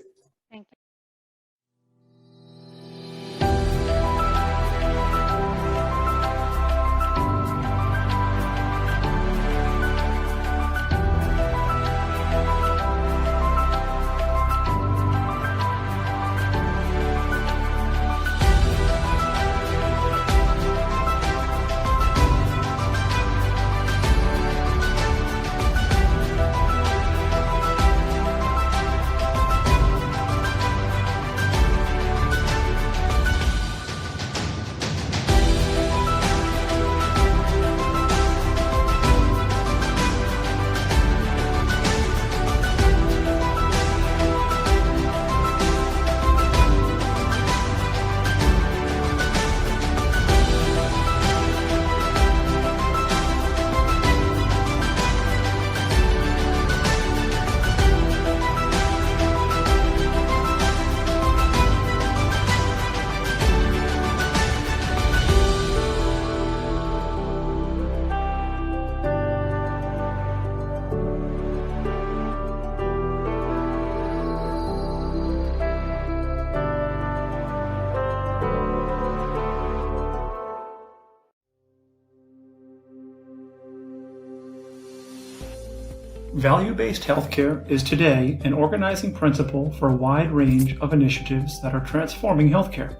Value-based healthcare is today an organizing principle for a wide range of initiatives that are transforming healthcare.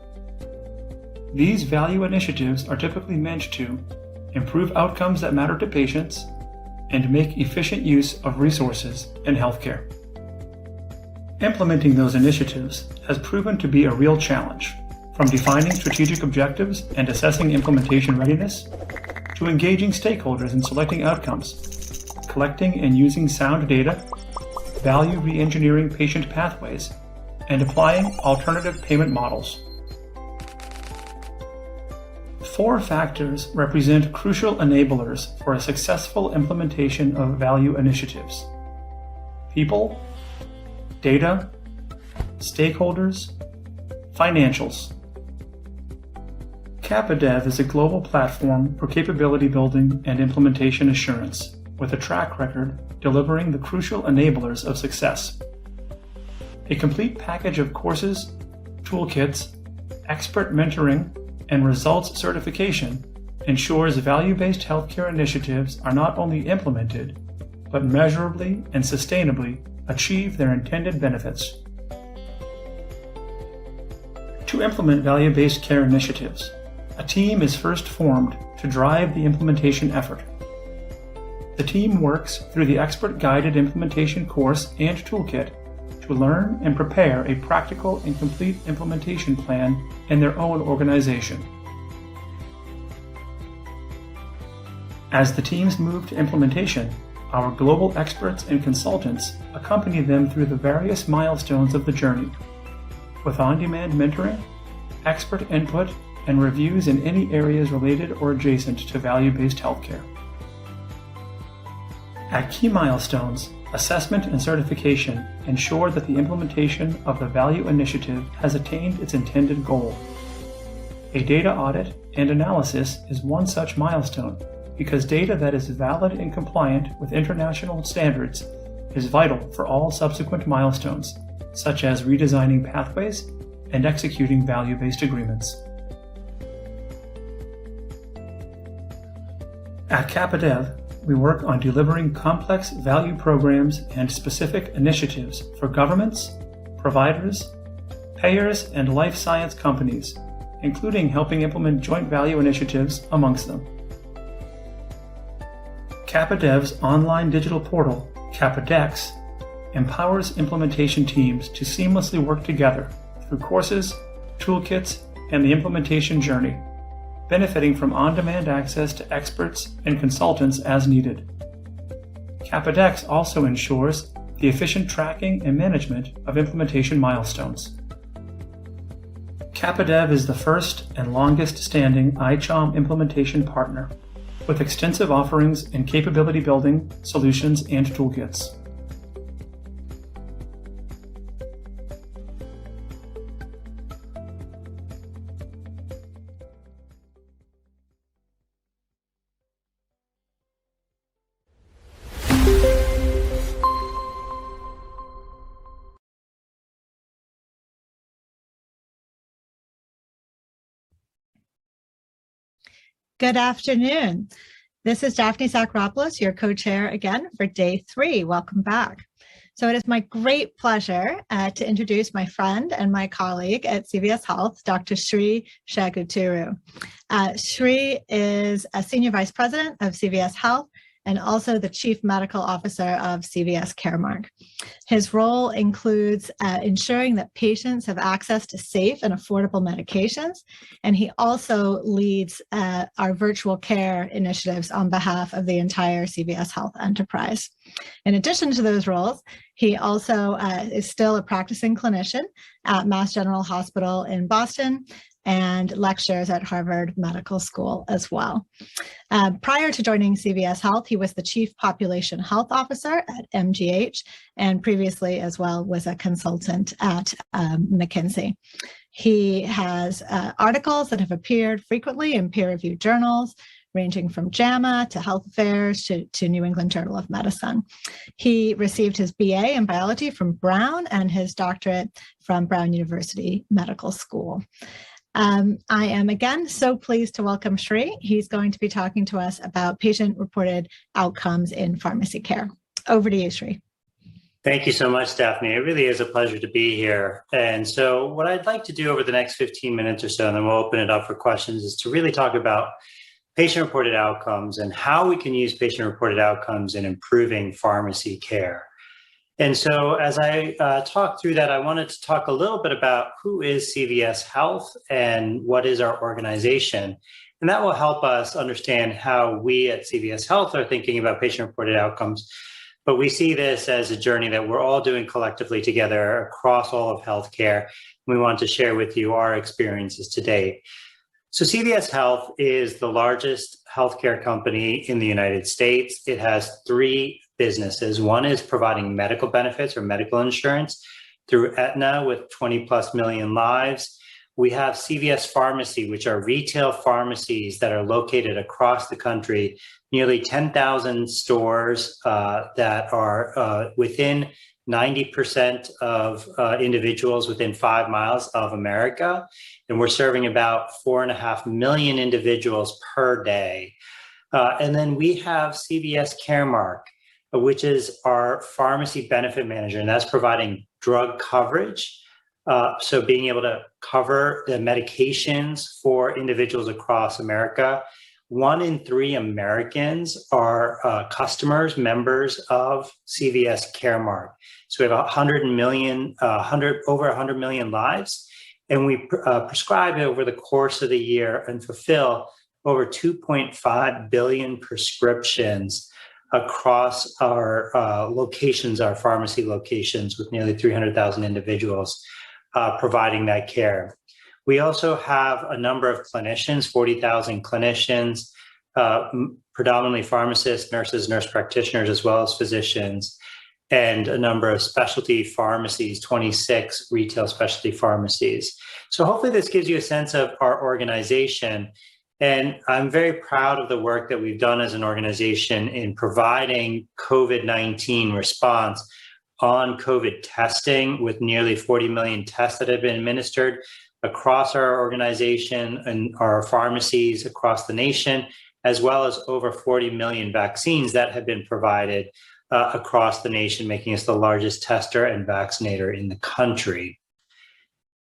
These value initiatives are typically meant to improve outcomes that matter to patients and make efficient use of resources in healthcare. Implementing those initiatives has proven to be a real challenge, from defining strategic objectives and assessing implementation readiness, to engaging stakeholders in selecting outcomes, collecting and using sound data, value re-engineering patient pathways, and applying alternative payment models. 4 factors represent crucial enablers for a successful implementation of value initiatives: people, data, stakeholders, financials. CAPADEV is a global platform for capability building and implementation assurance, with a track record delivering the crucial enablers of success. A complete package of courses, toolkits, expert mentoring, and results certification ensures value-based healthcare initiatives are not only implemented, but measurably and sustainably achieve their intended benefits. To To implement value-based care initiatives, a team is first formed to drive the implementation effort. The team works through the expert-guided implementation course and toolkit to learn and prepare a practical and complete implementation plan in their own organization. As the teams move to implementation, our global experts and consultants accompany them through the various milestones of the journey, with on-demand mentoring, expert input, and reviews in any areas related or adjacent to value-based healthcare. At key milestones, assessment and certification ensure that the implementation of the value initiative has attained its intended goal. A data audit and analysis is one such milestone because data that is valid and compliant with international standards is vital for all subsequent milestones, such as redesigning pathways and executing value-based agreements. At CapitaDev, we work on delivering complex value programs and specific initiatives for governments, providers, payers, and life science companies, including helping implement joint value initiatives amongst them. CapitaDev's online digital portal, CapitaDex, empowers implementation teams to seamlessly work together through courses, toolkits, and the implementation journey, benefiting from on-demand access to experts and consultants as needed. CapitaDex also ensures the efficient tracking and management of implementation milestones. CapitaDev is the first and longest-standing ICHOM implementation partner, with extensive offerings in capability building, solutions, and toolkits. Good afternoon. This is Daphne Sakharopoulos, your co-chair again for day 3. Welcome back. So it is my great pleasure to introduce my friend and my colleague at CVS Health, Dr. Sri Shaguturu. Sri is a Senior Vice President of CVS Health and also the Chief Medical Officer of CVS Caremark. His role includes ensuring that patients have access to safe and affordable medications, and he also leads our virtual care initiatives on behalf of the entire CVS Health enterprise. In addition to those roles, he also is still a practicing clinician at Mass General Hospital in Boston and lectures at Harvard Medical School as well. Prior to joining CVS Health, he was the Chief Population Health Officer at MGH, and previously as well was a consultant at McKinsey. He has articles that have appeared frequently in peer-reviewed journals, ranging from JAMA to Health Affairs to New England Journal of Medicine. He received his BA in biology from Brown and his doctorate from Brown University Medical School. I am again so pleased to welcome Sri. He's going to be talking to us about patient-reported outcomes in pharmacy care. Over to you, Sri. Thank you so much, Daphne. It really is a pleasure to be here. And so what I'd like to do over the next 15 minutes or so, and then we'll open it up for questions, is to really talk about patient-reported outcomes and how we can use patient-reported outcomes in improving pharmacy care. And so as I talk through that, I wanted to talk a little bit about who is CVS Health and what is our organization. And that will help us understand how we at CVS Health are thinking about patient-reported outcomes. But we see this as a journey that we're all doing collectively together across all of healthcare. We want to share with you our experiences to date. So CVS Health is the largest healthcare company in the United States. It has 3 businesses. One is providing medical benefits or medical insurance through Aetna with 20 plus million lives. We have CVS Pharmacy, which are retail pharmacies that are located across the country, nearly 10,000 stores that are within 90% of individuals within 5 miles of America. And we're serving about 4.5 million individuals per day. And then we have CVS Caremark, which is our pharmacy benefit manager, and that's providing drug coverage So being able to cover the medications for individuals across America. 1 in 3 Americans are customers, members of CVS Caremark. So we have over 100 million lives, and we prescribe over the course of the year and fulfill over 2.5 billion prescriptions across our locations, our pharmacy locations, with nearly 300,000 individuals providing that care. We also have a number of clinicians, 40,000 clinicians, predominantly pharmacists, nurses, nurse practitioners, as well as physicians, and a number of specialty pharmacies, 26 retail specialty pharmacies. So hopefully this gives you a sense of our organization. And I'm very proud of the work that we've done as an organization in providing COVID-19 response on COVID testing, with nearly 40 million tests that have been administered across our organization and our pharmacies across the nation, as well as over 40 million vaccines that have been provided across the nation, making us the largest tester and vaccinator in the country.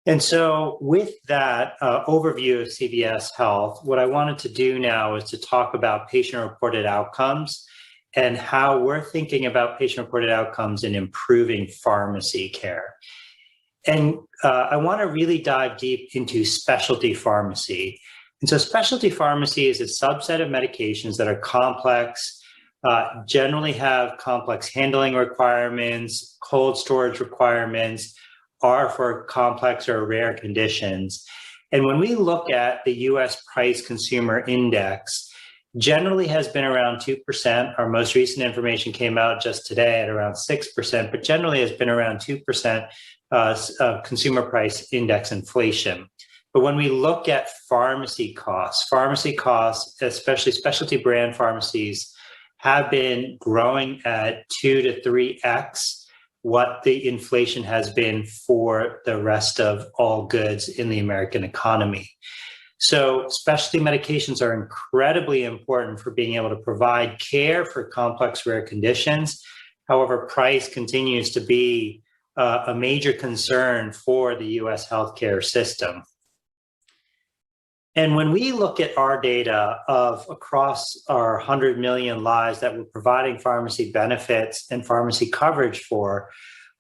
And so with that overview of CVS Health, what I wanted to do now is to talk about patient-reported outcomes and how we're thinking about patient-reported outcomes in improving pharmacy care. And I want to really dive deep into specialty pharmacy. And so specialty pharmacy is a subset of medications that are complex, generally have complex handling requirements, cold storage requirements, are for complex or rare conditions. And when we look at the US Price Consumer Index, generally has been around 2%. Our most recent information came out just today at around 6%, but generally has been around 2% consumer price index inflation. But when we look at pharmacy costs, especially specialty brand pharmacies, have been growing at 2 to 3x what the inflation has been for the rest of all goods in the American economy. So specialty medications are incredibly important for being able to provide care for complex rare conditions. However, price continues to be a major concern for the US healthcare system. And when we look at our data of across our 100 million lives that we're providing pharmacy benefits and pharmacy coverage for,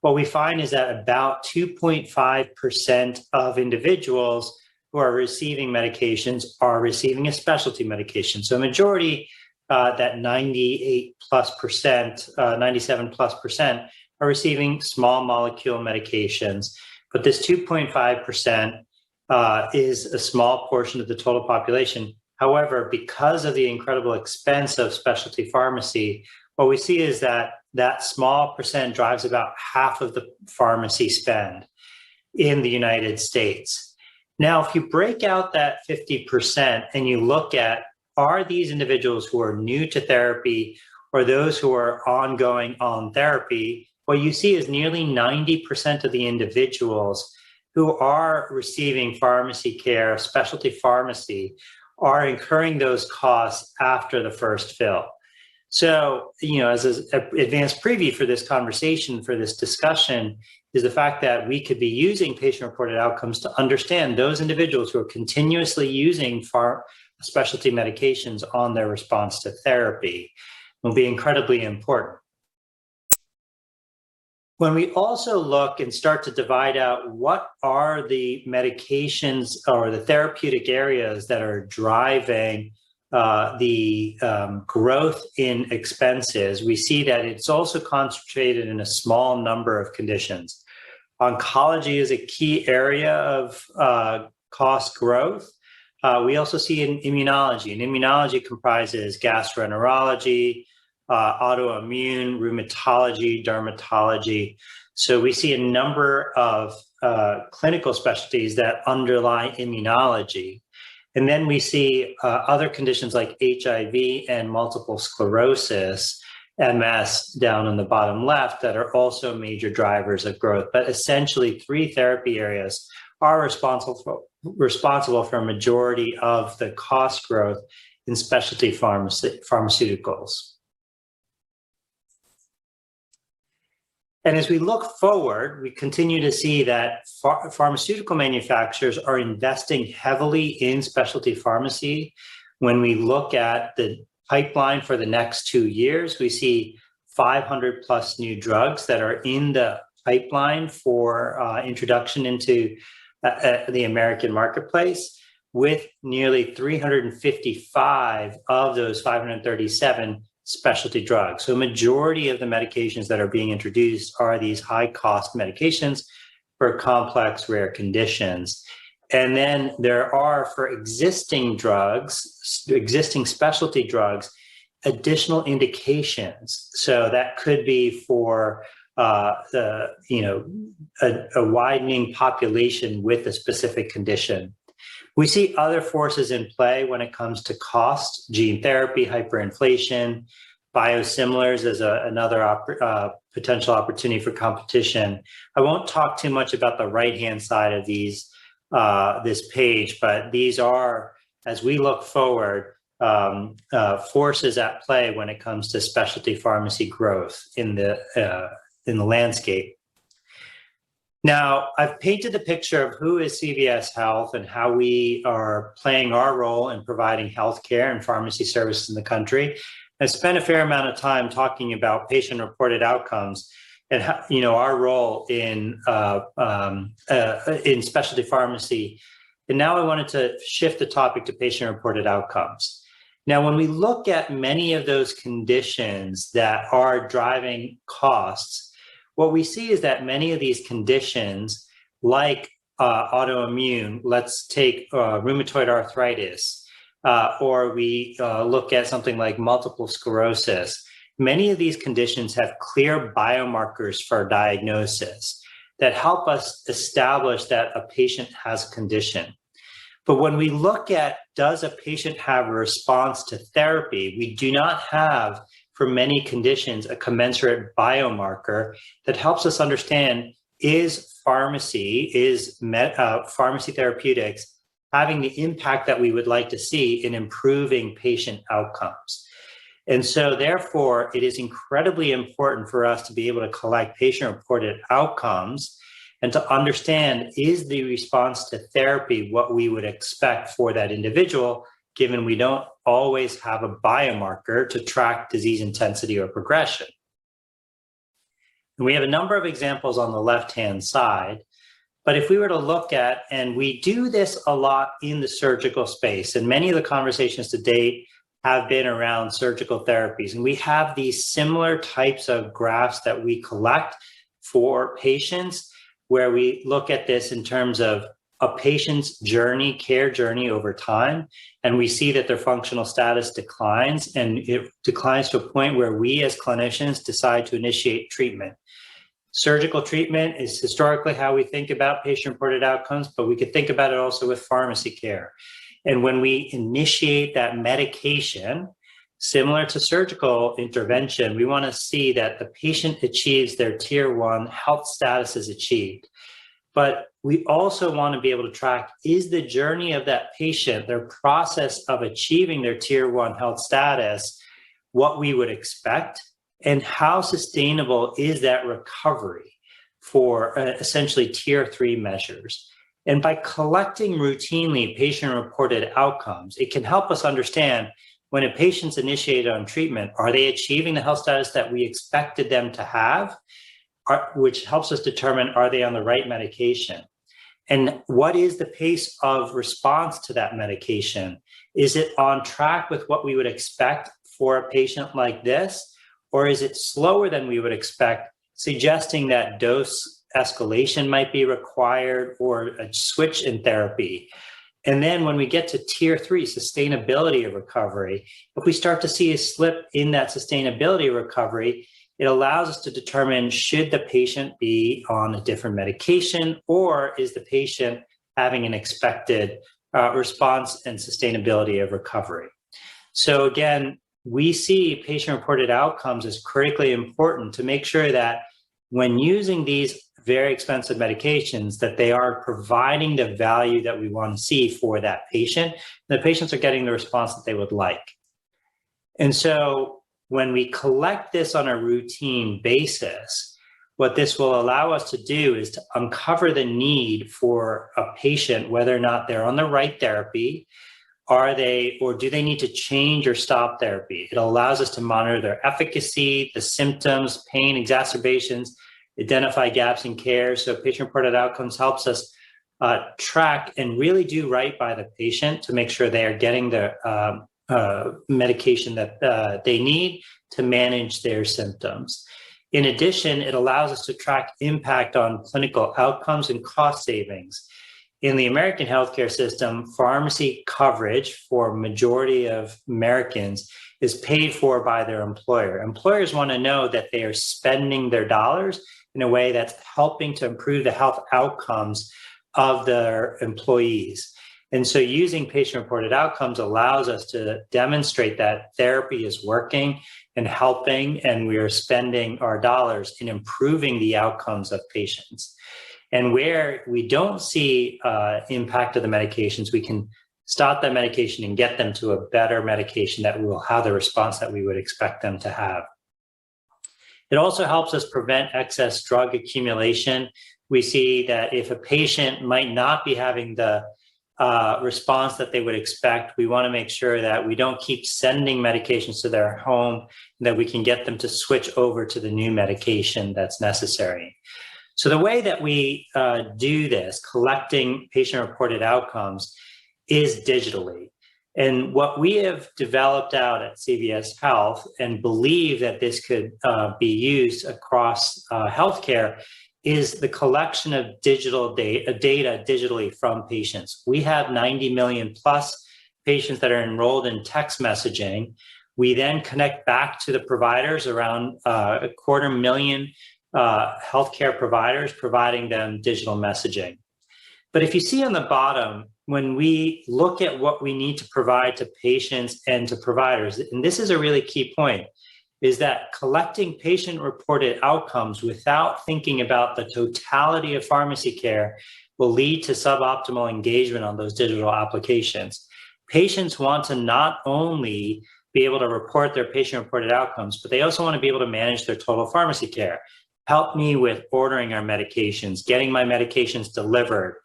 what we find is that about 2.5% of individuals who are receiving medications are receiving a specialty medication. So a majority, that 97+% are receiving small molecule medications, but this 2.5% is a small portion of the total population. However, because of the incredible expense of specialty pharmacy, what we see is that that small percent drives about half of the pharmacy spend in the United States. Now, if you break out that 50% and you look at, are these individuals who are new to therapy or those who are ongoing on therapy, what you see is nearly 90% of the individuals who are receiving pharmacy care, specialty pharmacy, are incurring those costs after the first fill. So, as an advanced preview for this conversation, for this discussion, is the fact that we could be using patient-reported outcomes to understand those individuals who are continuously using specialty medications on their response to therapy will be incredibly important. When we also look and start to divide out what are the medications or the therapeutic areas that are driving the growth in expenses, we see that it's also concentrated in a small number of conditions. Oncology is a key area of cost growth. We also see in immunology, and immunology comprises gastroenterology, autoimmune, rheumatology, dermatology. So we see a number of clinical specialties that underlie immunology. And then we see other conditions like HIV and multiple sclerosis, MS, down on the bottom left, that are also major drivers of growth. But essentially, 3 therapy areas are responsible for a majority of the cost growth in specialty pharmaceuticals. And as we look forward, we continue to see that pharmaceutical manufacturers are investing heavily in specialty pharmacy. When we look at the pipeline for the next 2 years, we see 500 plus new drugs that are in the pipeline for introduction into the American marketplace, with nearly 355 of those 537 specialty drugs. So a majority of the medications that are being introduced are these high cost medications for complex rare conditions. And then there are, for existing drugs, existing specialty drugs, additional indications. So that could be for a widening population with a specific condition. We see other forces in play when it comes to cost: gene therapy, hyperinflation, biosimilars as another potential opportunity for competition. I won't talk too much about the right-hand side of this page, but these are, as we look forward, forces at play when it comes to specialty pharmacy growth in the landscape. Now, I've painted a picture of who is CVS Health and how we are playing our role in providing healthcare and pharmacy services in the country. I spent a fair amount of time talking about patient-reported outcomes and how, our role in specialty pharmacy. And now I wanted to shift the topic to patient-reported outcomes. Now, when we look at many of those conditions that are driving costs, what we see is that many of these conditions, like autoimmune, let's take rheumatoid arthritis, or we look at something like multiple sclerosis. Many of these conditions have clear biomarkers for diagnosis that help us establish that a patient has a condition. But when we look at, does a patient have a response to therapy, we do not have, for many conditions, a commensurate biomarker that helps us understand, is pharmacy therapeutics having the impact that we would like to see in improving patient outcomes. And so therefore, it is incredibly important for us to be able to collect patient-reported outcomes and to understand, is the response to therapy what we would expect for that individual, given we don't always have a biomarker to track disease intensity or progression. And we have a number of examples on the left-hand side, but if we were to look at, and we do this a lot in the surgical space, and many of the conversations to date have been around surgical therapies, and we have these similar types of graphs that we collect for patients, where we look at this in terms of a patient's care journey over time, and we see that their functional status declines, and it declines to a point where we as clinicians decide to initiate treatment. Surgical treatment is historically how we think about patient-reported outcomes, but we could think about it also with pharmacy care. And when we initiate that medication, similar to surgical intervention, we want to see that the patient achieves their tier 1 health status is achieved. But we also want to be able to track, is the journey of that patient, their process of achieving their tier 1 health status, what we would expect, and how sustainable is that recovery for essentially tier 3 measures. And by collecting routinely patient-reported outcomes, it can help us understand, when a patient's initiated on treatment, are they achieving the health status that we expected them to have? Which helps us determine, are they on the right medication? And what is the pace of response to that medication? Is it on track with what we would expect for a patient like this? Or is it slower than we would expect, suggesting that dose escalation might be required or a switch in therapy? And then when we get to tier 3, sustainability of recovery, if we start to see a slip in that sustainability of recovery, it allows us to determine, should the patient be on a different medication, or is the patient having an expected response and sustainability of recovery? So again, we see patient-reported outcomes as critically important to make sure that when using these very expensive medications, that they are providing the value that we want to see for that patient, and the patients are getting the response that they would like. And so when we collect this on a routine basis, what this will allow us to do is to uncover the need for a patient, whether or not they're on the right therapy, or do they need to change or stop therapy? It allows us to monitor their efficacy, the symptoms, pain, exacerbations, identify gaps in care. So patient-reported outcomes helps us track and really do right by the patient to make sure they are getting the medication that they need to manage their symptoms. In addition, it allows us to track impact on clinical outcomes and cost savings. In the American healthcare system, pharmacy coverage for majority of Americans is paid for by their employer. Employers want to know that they are spending their dollars in a way that's helping to improve the health outcomes of their employees. And so using patient-reported outcomes allows us to demonstrate that therapy is working and helping, and we are spending our dollars in improving the outcomes of patients. And where we don't see impact of the medications, we can stop that medication and get them to a better medication that will have the response that we would expect them to have. It also helps us prevent excess drug accumulation. We see that if a patient might not be having the response that they would expect, we want to make sure that we don't keep sending medications to their home, and that we can get them to switch over to the new medication that's necessary. So the way that we do this, collecting patient-reported outcomes, is digitally. And what we have developed out at CVS Health and believe that this could be used across healthcare is the collection of digital data digitally from patients. We have 90 million plus patients that are enrolled in text messaging. We then connect back to the providers, around 250,000 healthcare providers, providing them digital messaging. But if you see on the bottom, when we look at what we need to provide to patients and to providers, and this is a really key point, is that collecting patient-reported outcomes without thinking about the totality of pharmacy care will lead to suboptimal engagement on those digital applications. Patients want to not only be able to report their patient-reported outcomes, but they also want to be able to manage their total pharmacy care. Help me with ordering our medications, getting my medications delivered.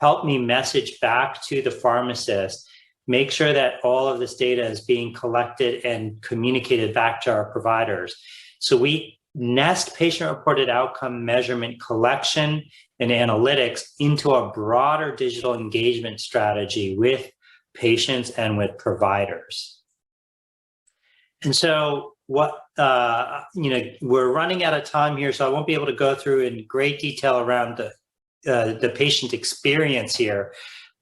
Help me message back to the pharmacist. Make sure that all of this data is being collected and communicated back to our providers. So we nest patient-reported outcome measurement collection and analytics into a broader digital engagement strategy with patients and with providers. And so we're running out of time here, so I won't be able to go through in great detail around the patient experience here.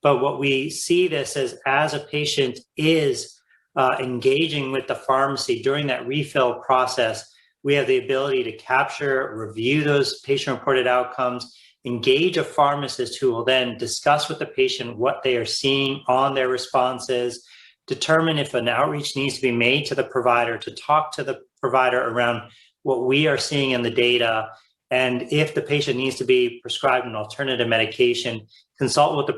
But what we see this as a patient is engaging with the pharmacy during that refill process, we have the ability to capture, review those patient-reported outcomes, engage a pharmacist who will then discuss with the patient what they are seeing on their responses, determine if an outreach needs to be made to the provider, to talk to the provider around what we are seeing in the data, and if the patient needs to be prescribed an alternative medication, consult with the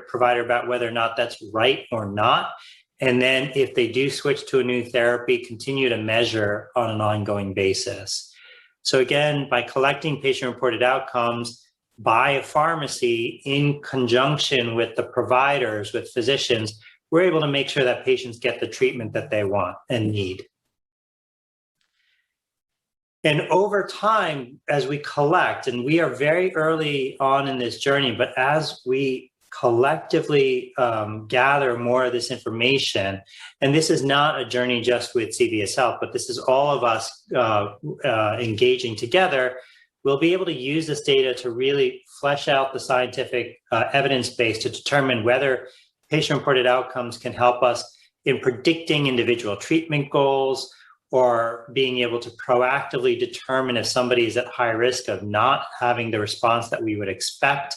provider about whether or not that's right or not. And then if they do switch to a new therapy, continue to measure on an ongoing basis. So again, by collecting patient-reported outcomes by a pharmacy in conjunction with the providers, with physicians, we're able to make sure that patients get the treatment that they want and need. And over time, as we collect, and we are very early on in this journey, but as we collectively gather more of this information, and this is not a journey just with CVS Health, but this is all of us engaging together, we'll be able to use this data to really flesh out the scientific evidence base to determine whether patient-reported outcomes can help us in predicting individual treatment goals, or being able to proactively determine if somebody is at high risk of not having the response that we would expect.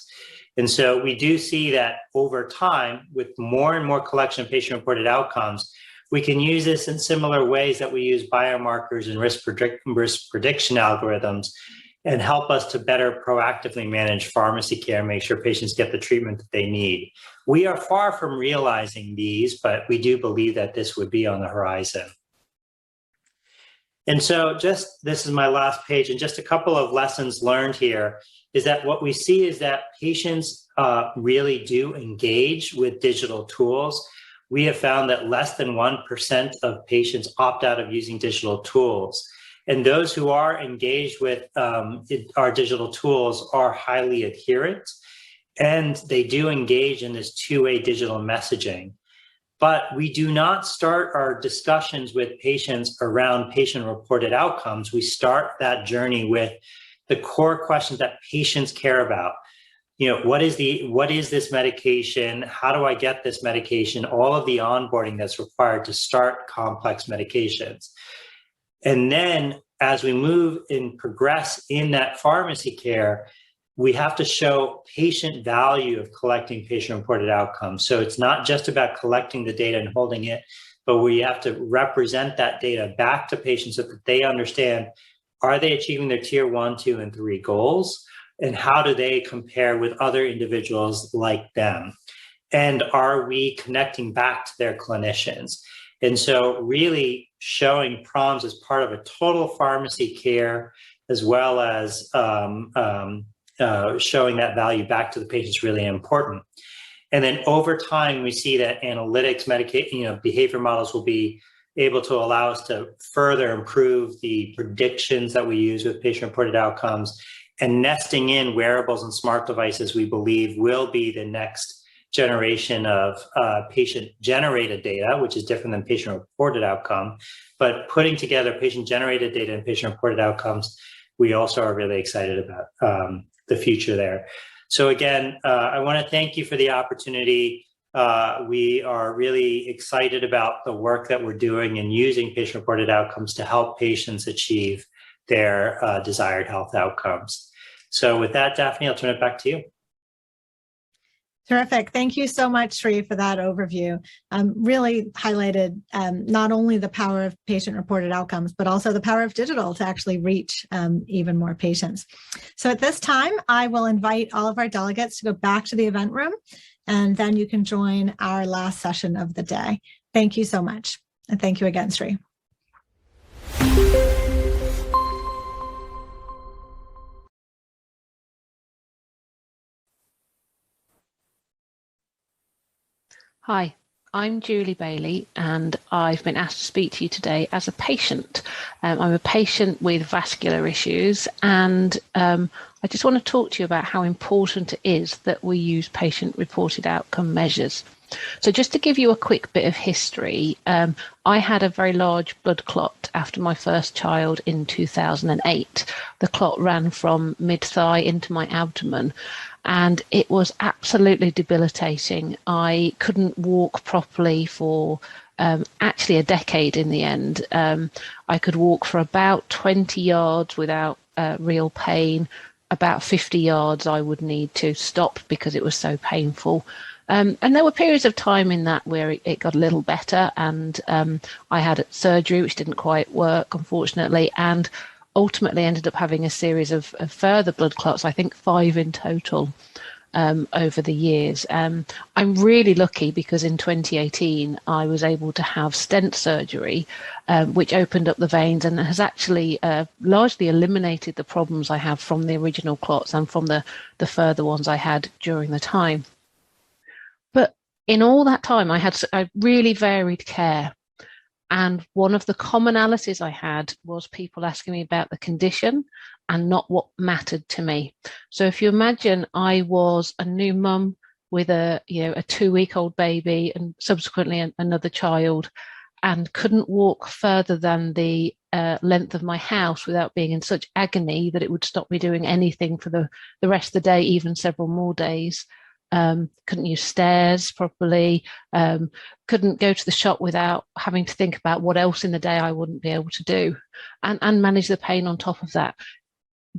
And so we do see that over time, with more and more collection of patient-reported outcomes, we can use this in similar ways that we use biomarkers and risk prediction algorithms, and help us to better proactively manage pharmacy care, make sure patients get the treatment that they need. We are far from realizing these, but we do believe that this would be on the horizon. And so this is my last page, and just a couple of lessons learned here is that what we see is that patients really do engage with digital tools. We have found that less than 1% of patients opt out of using digital tools. And those who are engaged with our digital tools are highly adherent, and they do engage in this two-way digital messaging. But we do not start our discussions with patients around patient-reported outcomes. We start that journey with the core questions that patients care about. You know, what is this medication? How do I get this medication? All of the onboarding that's required to start complex medications. And then as we move and progress in that pharmacy care, we have to show patient value of collecting patient-reported outcomes. So it's not just about collecting the data and holding it, but we have to represent that data back to patients so that they understand, are they achieving their tier 1, 2, and 3 goals? And how do they compare with other individuals like them? And are we connecting back to their clinicians? And so really showing PROMs as part of a total pharmacy care, as well as showing that value back to the patient is really important. And then over time, we see that analytics, behavior models will be able to allow us to further improve the predictions that we use with patient-reported outcomes, and nesting in wearables and smart devices, we believe will be the next generation of patient-generated data, which is different than patient-reported outcome. But putting together patient-generated data and patient-reported outcomes, we also are really excited about the future there. So again, I want to thank you for the opportunity. We are really excited about the work that we're doing and using patient-reported outcomes to help patients achieve their desired health outcomes. So with that, Daphne, I'll turn it back to you. Terrific. Thank you so much, Sri, for that overview. Really highlighted not only the power of patient-reported outcomes, but also the power of digital to actually reach even more patients. So at this time, I will invite all of our delegates to go back to the event room, and then you can join our last session of the day. Thank you so much. And thank you again, Sri. Hi, I'm Julie Bailey, and I've been asked to speak to you today as a patient. I'm a patient with vascular issues, and I just want to talk to you about how important it is that we use patient-reported outcome measures. So just to give you a quick bit of history, I had a very large blood clot after my first child in 2008. The clot ran from mid-thigh into my abdomen, and it was absolutely debilitating. I couldn't walk properly for actually a decade in the end. I could walk for about 20 yards without real pain. About 50 yards I would need to stop because it was so painful. And there were periods of time in that where it got a little better, and I had surgery which didn't quite work, unfortunately, and ultimately ended up having a series of further blood clots, I think 5 in total, over the years. I'm really lucky because in 2018 I was able to have stent surgery, which opened up the veins and has actually largely eliminated the problems I have from the original clots and from the further ones I had during the time. But in all that time, I had a really varied care. And one of the commonalities I had was people asking me about the condition and not what mattered to me. So if you imagine I was a new mum with a 2-week-old baby and subsequently another child, and couldn't walk further than the length of my house without being in such agony that it would stop me doing anything for the rest of the day, even several more days. Couldn't use stairs properly, couldn't go to the shop without having to think about what else in the day I wouldn't be able to do, and manage the pain on top of that.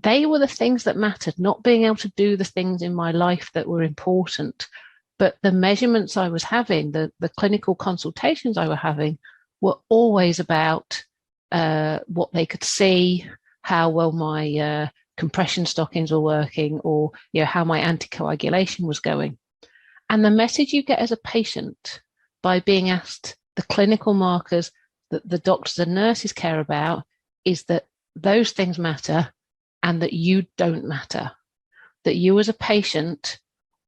They were the things that mattered, not being able to do the things in my life that were important. But the measurements I was having, the clinical consultations I were having, were always about what they could see, how well my compression stockings were working, or how my anticoagulation was going. And the message you get as a patient by being asked the clinical markers that the doctors and nurses care about is that those things matter and that you don't matter, that you as a patient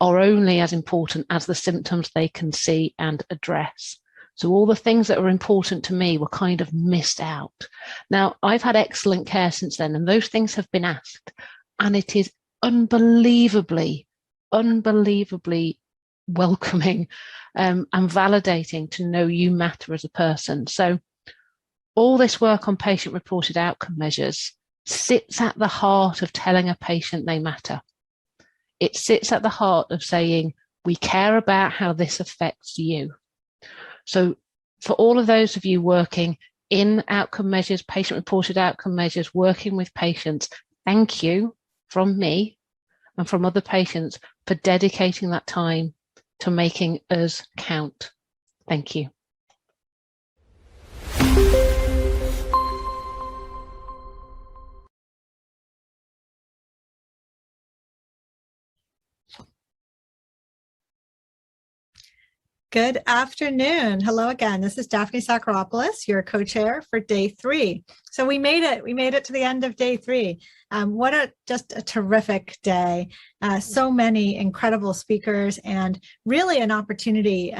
are only as important as the symptoms they can see and address. So all the things that were important to me were kind of missed out. Now, I've had excellent care since then, and those things have been asked, and it is unbelievably welcoming and validating to know you matter as a person. So all this work on patient-reported outcome measures sits at the heart of telling a patient they matter. It sits at the heart of saying, we care about how this affects you. So for all of those of you working in outcome measures, patient-reported outcome measures, working with patients, thank you from me and from other patients for dedicating that time to making us count. Thank you. Good afternoon. Hello again. This is Daphne Sakaropoulos, your co-chair for day 3. So we made it. We made it to the end of day 3. Just a terrific day. So many incredible speakers, and really an opportunity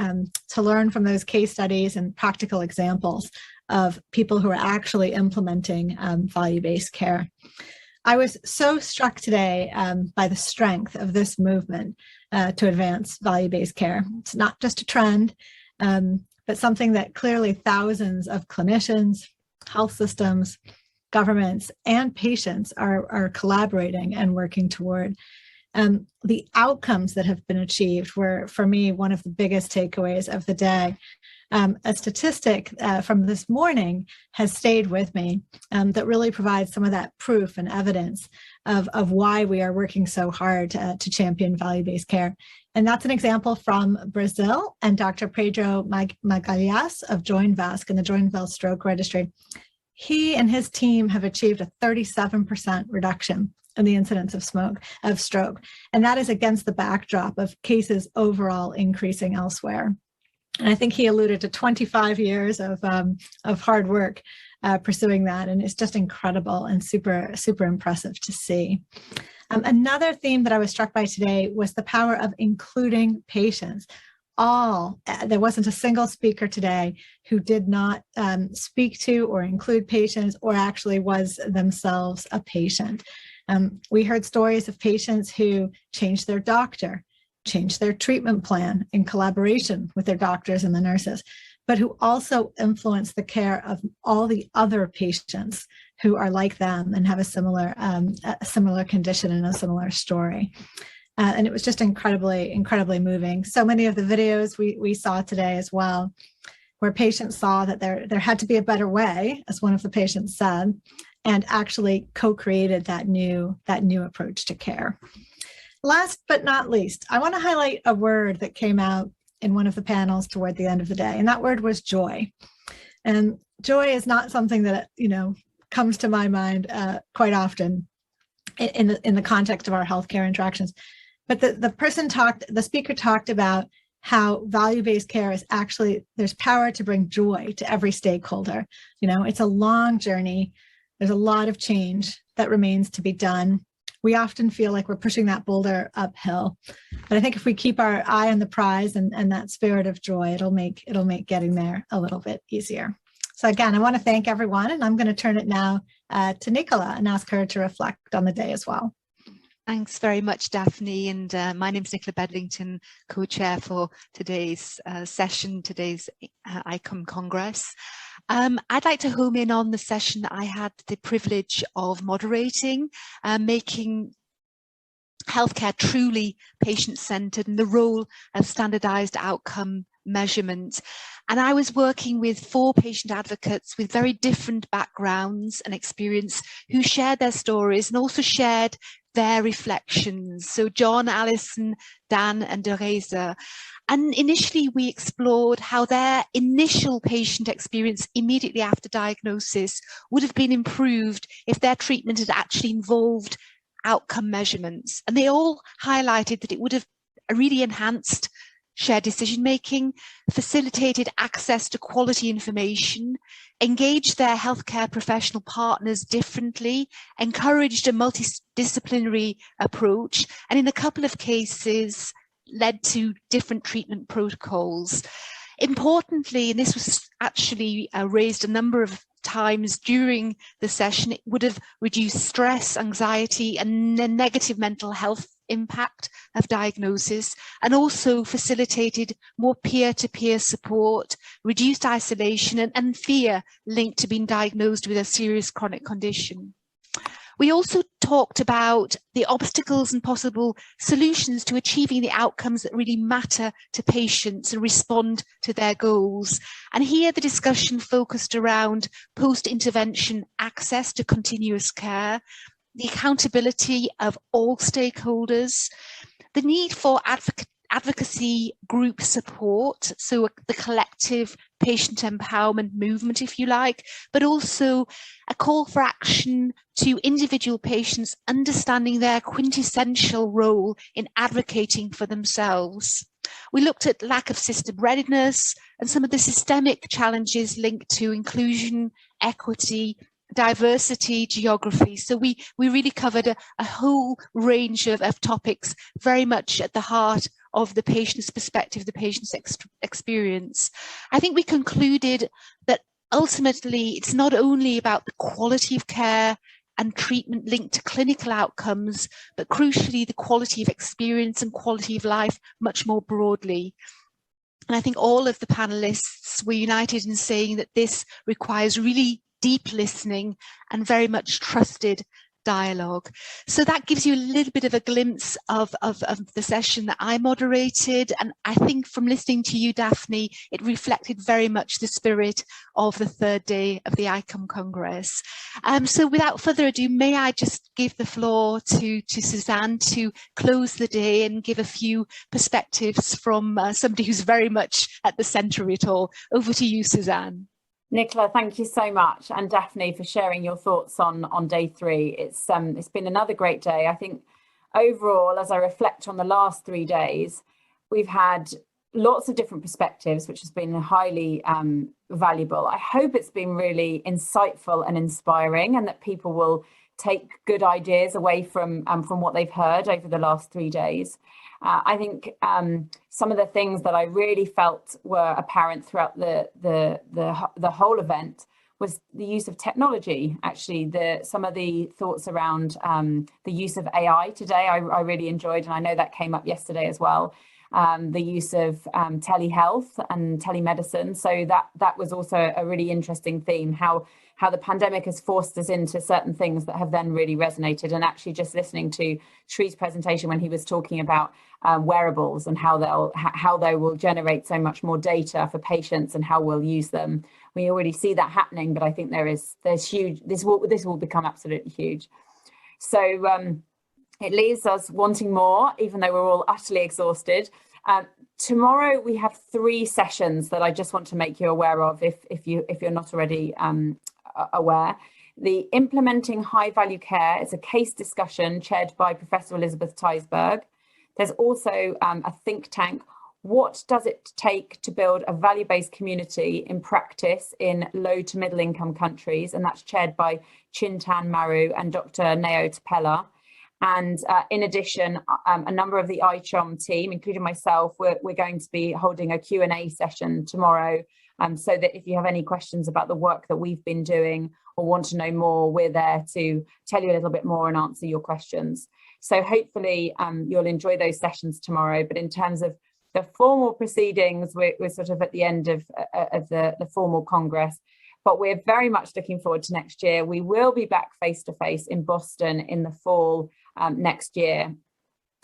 to learn from those case studies and practical examples of people who are actually implementing value-based care. I was so struck today by the strength of this movement to advance value-based care. It's not just a trend, but something that clearly thousands of clinicians, health systems, governments, and patients are collaborating and working toward. The outcomes that have been achieved were, for me, one of the biggest takeaways of the day. A statistic from this morning has stayed with me that really provides some of that proof and evidence of why we are working so hard to champion value-based care. And that's an example from Brazil and Dr. Pedro Magalhães of JoinVasc and the JoinVasc Stroke Registry. He and his team have achieved a 37% reduction in the incidence of stroke. And that is against the backdrop of cases overall increasing elsewhere. And I think he alluded to 25 years of hard work pursuing that. And it's just incredible and super, super impressive to see. Another theme that I was struck by today was the power of including patients. There wasn't a single speaker today who did not speak to or include patients or actually was themselves a patient. We heard stories of patients who changed their doctor, changed their treatment plan in collaboration with their doctors and the nurses, but who also influence the care of all the other patients who are like them and have a similar condition and a similar story. And it was just incredibly, incredibly moving. So many of the videos we saw today as well, where patients saw that there had to be a better way, as one of the patients said, and actually co-created that new approach to care. Last but not least, I want to highlight a word that came out in one of the panels toward the end of the day, and that word was joy. And joy is not something that comes to my mind quite often in the context of our healthcare interactions. But the speaker talked about how value-based care is actually, there's power to bring joy to every stakeholder. It's a long journey. There's a lot of change that remains to be done. We often feel like we're pushing that boulder uphill. But I think if we keep our eye on the prize and that spirit of joy, it'll make getting there a little bit easier. So again, I want to thank everyone, and I'm going to turn it now to Nicola and ask her to reflect on the day as well. Thanks very much, Daphne. And my name is Nicola Bedlington, co-chair for today's session, today's ICOM Congress. I'd like to home in on the session that I had the privilege of moderating, making healthcare truly patient-centered and the role of standardized outcome measurement. And I was working with 4 patient advocates with very different backgrounds and experience who shared their stories and also shared their reflections. So John, Alison, Dan, and Teresa. And initially we explored how their initial patient experience immediately after diagnosis would have been improved if their treatment had actually involved outcome measurements. And they all highlighted that it would have really enhanced shared decision-making, facilitated access to quality information, engaged their healthcare professional partners differently, encouraged a multidisciplinary approach, and in a couple of cases, led to different treatment protocols. Importantly, and this was actually raised a number of times during the session, it would have reduced stress, anxiety, and the negative mental health impact of diagnosis, and also facilitated more peer-to-peer support, reduced isolation and fear linked to being diagnosed with a serious chronic condition. We also talked about the obstacles and possible solutions to achieving the outcomes that really matter to patients and respond to their goals. And here the discussion focused around post-intervention access to continuous care, the accountability of all stakeholders, the need for advocacy group support, so the collective patient empowerment movement, if you like, but also a call for action to individual patients understanding their quintessential role in advocating for themselves. We looked at lack of system readiness and some of the systemic challenges linked to inclusion, equity, diversity, geography. So we really covered a whole range of topics, very much at the heart of the patient's perspective, the patient's experience. I think we concluded that ultimately it's not only about the quality of care and treatment linked to clinical outcomes, but crucially the quality of experience and quality of life much more broadly. And I think all of the panelists were united in saying that this requires really deep listening and very much trusted dialogue. So that gives you a little bit of a glimpse of the session that I moderated. And I think from listening to you, Daphne, it reflected very much the spirit of the third day of the ICOM Congress. So without further ado, may I just give the floor to Suzanne to close the day and give a few perspectives from somebody who's very much at the centre of it all. Over to you, Suzanne. Nicola, thank you so much, and Daphne for sharing your thoughts on day 3. It's been another great day. I think overall, as I reflect on the last 3 days, we've had lots of different perspectives, which has been highly valuable. I hope it's been really insightful and inspiring, and that people will take good ideas away from what they've heard over the last 3 days. I think some of the things that I really felt were apparent throughout the whole event was the use of technology. Actually, some of the thoughts around the use of AI today, I really enjoyed, and I know that came up yesterday as well. The use of telehealth and telemedicine. So that was also a really interesting theme, how the pandemic has forced us into certain things that have then really resonated. And actually just listening to Sri's presentation when he was talking about wearables and how they will generate so much more data for patients and how we'll use them. We already see that happening, but I think there's huge, this will become absolutely huge. So it leaves us wanting more, even though we're all utterly exhausted. Tomorrow we have 3 sessions that I just want to make you aware of if you're not already aware. The Implementing High Value Care is a case discussion chaired by Professor Elizabeth Teisberg. There's also a think tank. What does it take to build a value-based community in practice in low to middle income countries? And that's chaired by Chintan Maru and Dr. Neo Tapella. And in addition, a number of the ICHOM team, including myself, we're going to be holding a Q&A session tomorrow, so that if you have any questions about the work that we've been doing or want to know more, we're there to tell you a little bit more and answer your questions. So hopefully you'll enjoy those sessions tomorrow. But in terms of the formal proceedings, we're sort of at the end of the formal Congress. But we're very much looking forward to next year. We will be back face-to-face in Boston in the fall next year.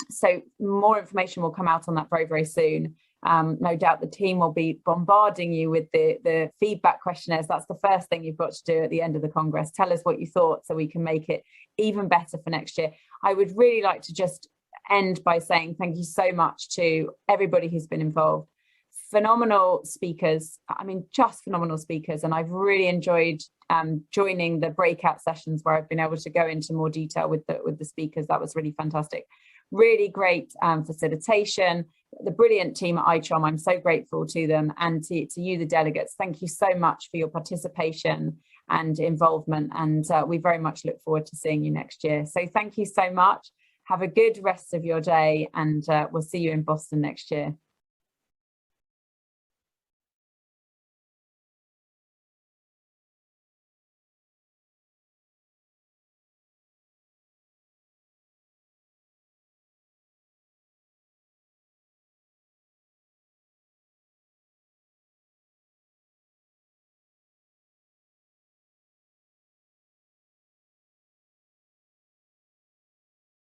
So more information will come out on that very, very soon. No doubt the team will be bombarding you with the feedback questionnaires. That's the first thing you've got to do at the end of the Congress. Tell us what you thought so we can make it even better for next year. I would really like to just end by saying thank you so much to everybody who's been involved. Phenomenal speakers, I mean, just phenomenal speakers. And I've really enjoyed joining the breakout sessions where I've been able to go into more detail with the speakers. That was really fantastic. Really great facilitation. the brilliant team at ICHOM. I'm so grateful to them, and to you, the delegates. Thank you so much for your participation and involvement, and we very much look forward to seeing you next year. So thank you so much. Have a good rest of your day, and we'll see you in Boston next year.